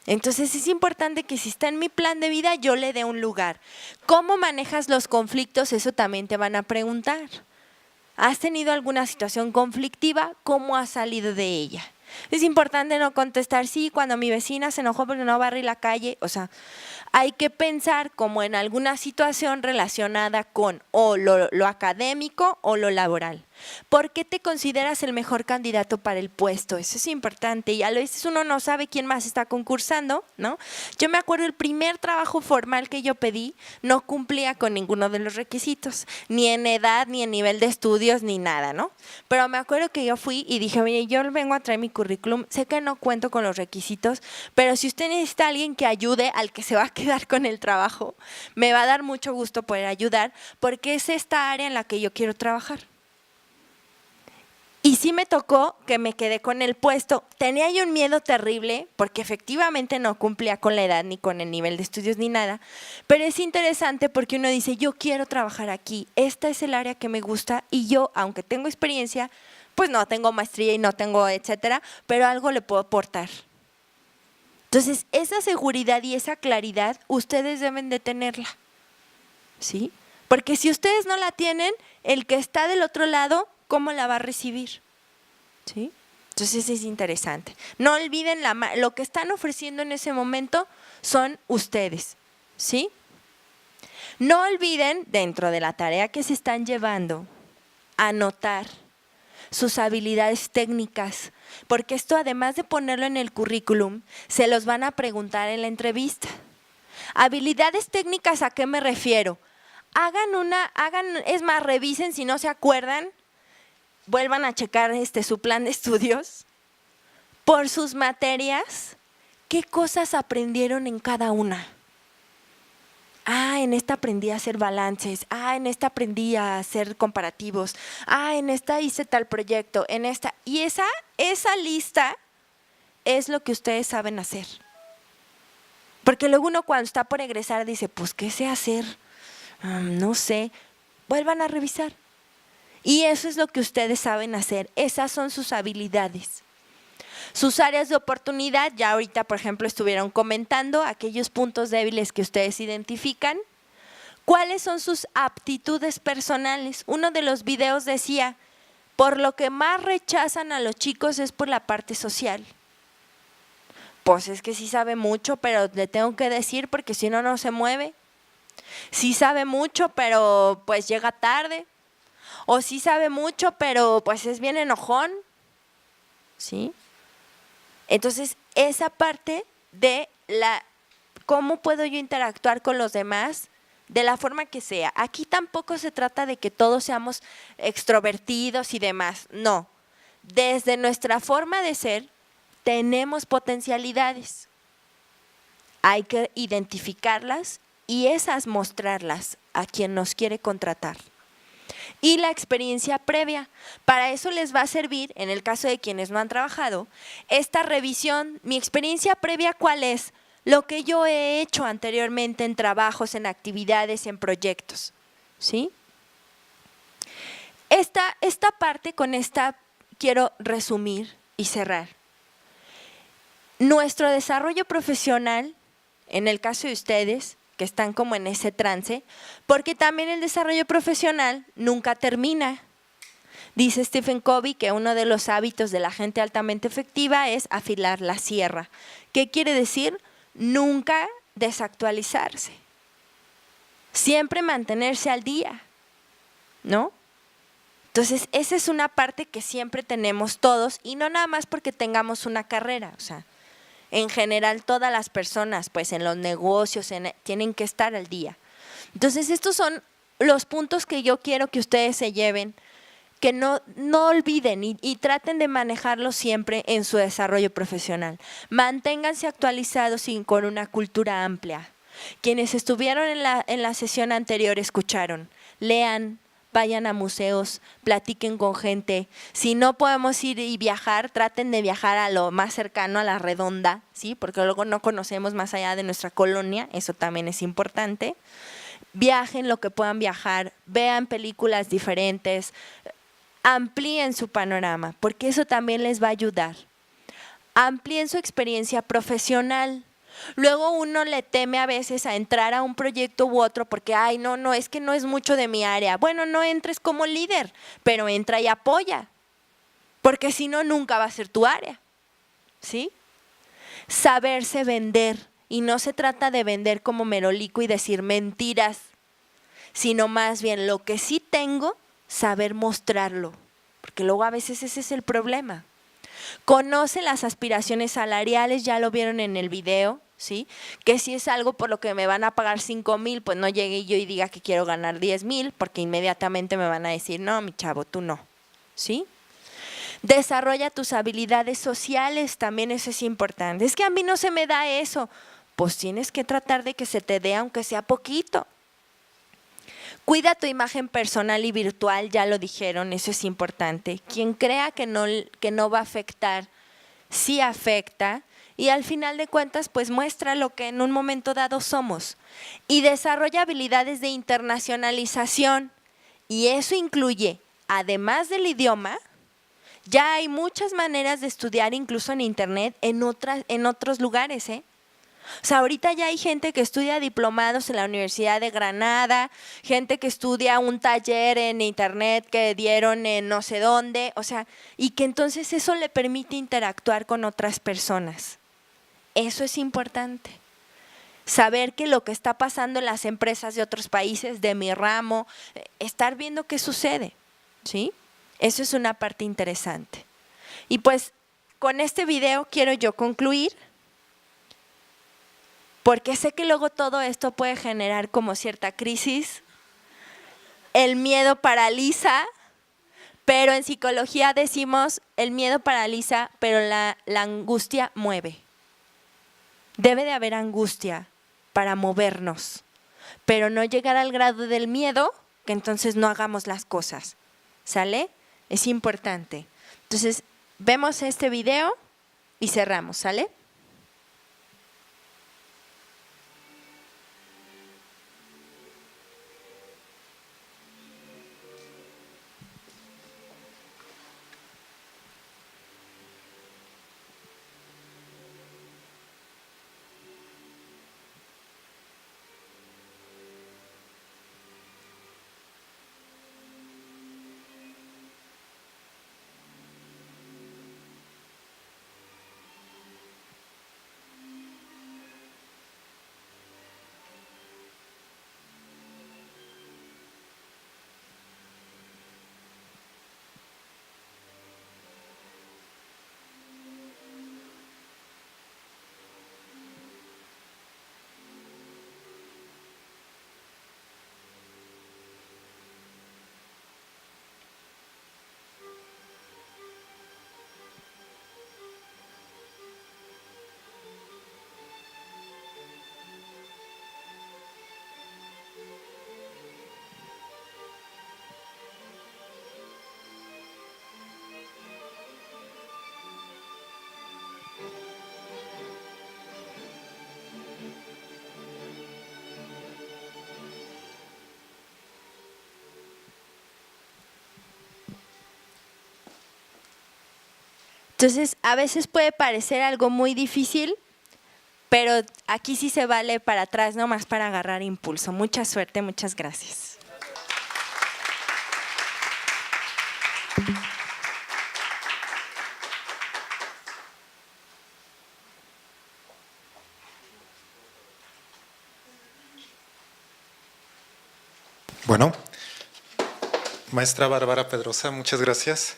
Entonces es importante que si está en mi plan de vida, yo le dé un lugar. ¿Cómo manejas los conflictos? Eso también te van a preguntar. ¿Has tenido alguna situación conflictiva? ¿Cómo has salido de ella? Es importante no contestar, sí, cuando mi vecina se enojó porque no barrí la calle. O sea, hay que pensar como en alguna situación relacionada con o lo académico o lo laboral. ¿Por qué te consideras el mejor candidato para el puesto? Eso es importante y a veces uno no sabe quién más está concursando, ¿no? Yo me acuerdo el primer trabajo formal que yo pedí no cumplía con ninguno de los requisitos, ni en edad, ni en nivel de estudios, ni nada, ¿no? Pero me acuerdo que yo fui y dije, mire, yo vengo a traer mi currículum, sé que no cuento con los requisitos, pero si usted necesita a alguien que ayude al que se va a quedar con el trabajo, me va a dar mucho gusto poder ayudar porque es esta área en la que yo quiero trabajar. Y sí me tocó que me quedé con el puesto. Tenía yo un miedo terrible porque efectivamente no cumplía con la edad ni con el nivel de estudios ni nada. Pero es interesante porque uno dice, yo quiero trabajar aquí. Esta es el área que me gusta y yo, aunque tengo experiencia, pues no tengo maestría y no tengo etcétera, pero algo le puedo aportar. Entonces, esa seguridad y esa claridad ustedes deben de tenerla, ¿sí? Porque si ustedes no la tienen, el que está del otro lado, ¿cómo la va a recibir? ¿Sí? Entonces es interesante. No olviden lo que están ofreciendo en ese momento son ustedes, ¿sí? No olviden, dentro de la tarea que se están llevando, anotar sus habilidades técnicas, porque esto, además de ponerlo en el currículum, se los van a preguntar en la entrevista. Habilidades técnicas, ¿a qué me refiero? Es más, revisen, si no se acuerdan, vuelvan a checar su plan de estudios por sus materias, qué cosas aprendieron en cada una. En esta aprendí a hacer balances, en esta aprendí a hacer comparativos, en esta hice tal proyecto, en esta. Y esa lista es lo que ustedes saben hacer. Porque luego uno, cuando está por egresar, dice, pues, ¿qué sé hacer? No sé. Vuelvan a revisar. Y eso es lo que ustedes saben hacer. Esas son sus habilidades. Sus áreas de oportunidad, ya ahorita, por ejemplo, estuvieron comentando aquellos puntos débiles que ustedes identifican. ¿Cuáles son sus aptitudes personales? Uno de los videos decía, por lo que más rechazan a los chicos es por la parte social. Pues es que sí sabe mucho, pero le tengo que decir porque si no, no se mueve. Sí sabe mucho, pero pues llega tarde. O sí sabe mucho, pero pues es bien enojón. ¿Sí? Entonces, esa parte de cómo puedo yo interactuar con los demás de la forma que sea. Aquí tampoco se trata de que todos seamos extrovertidos y demás. No. Desde nuestra forma de ser, tenemos potencialidades. Hay que identificarlas y esas mostrarlas a quien nos quiere contratar. Y la experiencia previa. Para eso les va a servir, en el caso de quienes no han trabajado, esta revisión. Mi experiencia previa, ¿cuál es? Lo que yo he hecho anteriormente en trabajos, en actividades, en proyectos. ¿Sí? Esta parte, con esta quiero resumir y cerrar. Nuestro desarrollo profesional, en el caso de ustedes, que están como en ese trance, porque también el desarrollo profesional nunca termina. Dice Stephen Covey que uno de los hábitos de la gente altamente efectiva es afilar la sierra. ¿Qué quiere decir? Nunca desactualizarse. Siempre mantenerse al día, ¿no? Entonces, esa es una parte que siempre tenemos todos, y no nada más porque tengamos una carrera, o sea, en general todas las personas, pues en los negocios, tienen que estar al día. Entonces, estos son los puntos que yo quiero que ustedes se lleven, que no olviden y traten de manejarlos siempre en su desarrollo profesional. Manténganse actualizados y con una cultura amplia. Quienes estuvieron en la sesión anterior escucharon, lean, vayan a museos, platiquen con gente. Si no podemos ir y viajar, traten de viajar a lo más cercano, a la redonda, ¿sí? Porque luego no conocemos más allá de nuestra colonia, eso también es importante. Viajen lo que puedan viajar, vean películas diferentes, amplíen su panorama, porque eso también les va a ayudar. Amplíen su experiencia profesional. Luego uno le teme a veces a entrar a un proyecto u otro porque, no, es que no es mucho de mi área. Bueno, no entres como líder, pero entra y apoya, porque si no, nunca va a ser tu área, ¿sí? Saberse vender, y no se trata de vender como merolico y decir mentiras, sino más bien lo que sí tengo, saber mostrarlo, porque luego a veces ese es el problema. Conoce las aspiraciones salariales, ya lo vieron en el video, ¿sí? Que si es algo por lo que me van a pagar 5,000, pues no llegue yo y diga que quiero ganar 10,000, porque inmediatamente me van a decir, no, mi chavo, tú no, ¿sí? Desarrolla tus habilidades sociales, también eso es importante. Es que a mí no se me da eso. Pues tienes que tratar de que se te dé, aunque sea poquito. Cuida tu imagen personal y virtual, ya lo dijeron, eso es importante. Quien crea que no va a afectar, sí afecta. Y al final de cuentas, pues muestra lo que en un momento dado somos. Y desarrolla habilidades de internacionalización. Y eso incluye, además del idioma, Ya hay muchas maneras de estudiar, incluso en internet, en otros lugares, ¿eh? O sea, ahorita ya hay gente que estudia diplomados en la Universidad de Granada, gente que estudia un taller en internet que dieron en no sé dónde, o sea, y que entonces eso le permite interactuar con otras personas. Eso es importante. Saber que lo que está pasando en las empresas de otros países, de mi ramo, estar viendo qué sucede, ¿sí? Eso es una parte interesante. Y pues con este video quiero yo concluir, porque sé que luego todo esto puede generar como cierta crisis. El miedo paraliza, pero en psicología decimos el miedo paraliza, pero la angustia mueve. Debe de haber angustia para movernos, pero no llegar al grado del miedo que entonces no hagamos las cosas. ¿Sale? Es importante. Entonces, vemos este video y cerramos, ¿sale? Entonces, a veces puede parecer algo muy difícil, pero aquí sí se vale para atrás, nomás para agarrar impulso. Mucha suerte, muchas gracias. Bueno, maestra Bárbara Pedrosa, muchas gracias.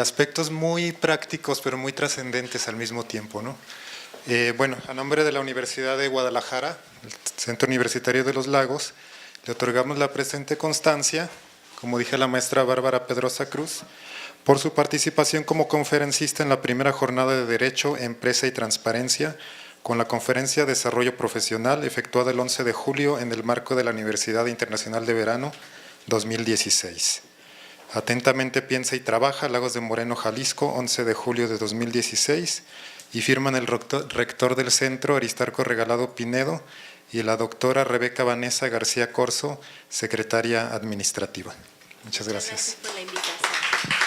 Aspectos muy prácticos, pero muy trascendentes al mismo tiempo, ¿no? Bueno, a nombre de la Universidad de Guadalajara, el Centro Universitario de los Lagos, le otorgamos la presente constancia, como dije a la maestra Bárbara Pedrosa Cruz, por su participación como conferencista en la primera jornada de Derecho, Empresa y Transparencia, con la conferencia Desarrollo Profesional, efectuada el 11 de julio en el marco de la Universidad Internacional de Verano 2016. Atentamente piensa y trabaja, Lagos de Moreno, Jalisco, 11 de julio de 2016, y firman el rector del centro, Aristarco Regalado Pinedo, y la doctora Rebeca Vanessa García Corzo, secretaria administrativa. Muchas gracias. Gracias por la invitación.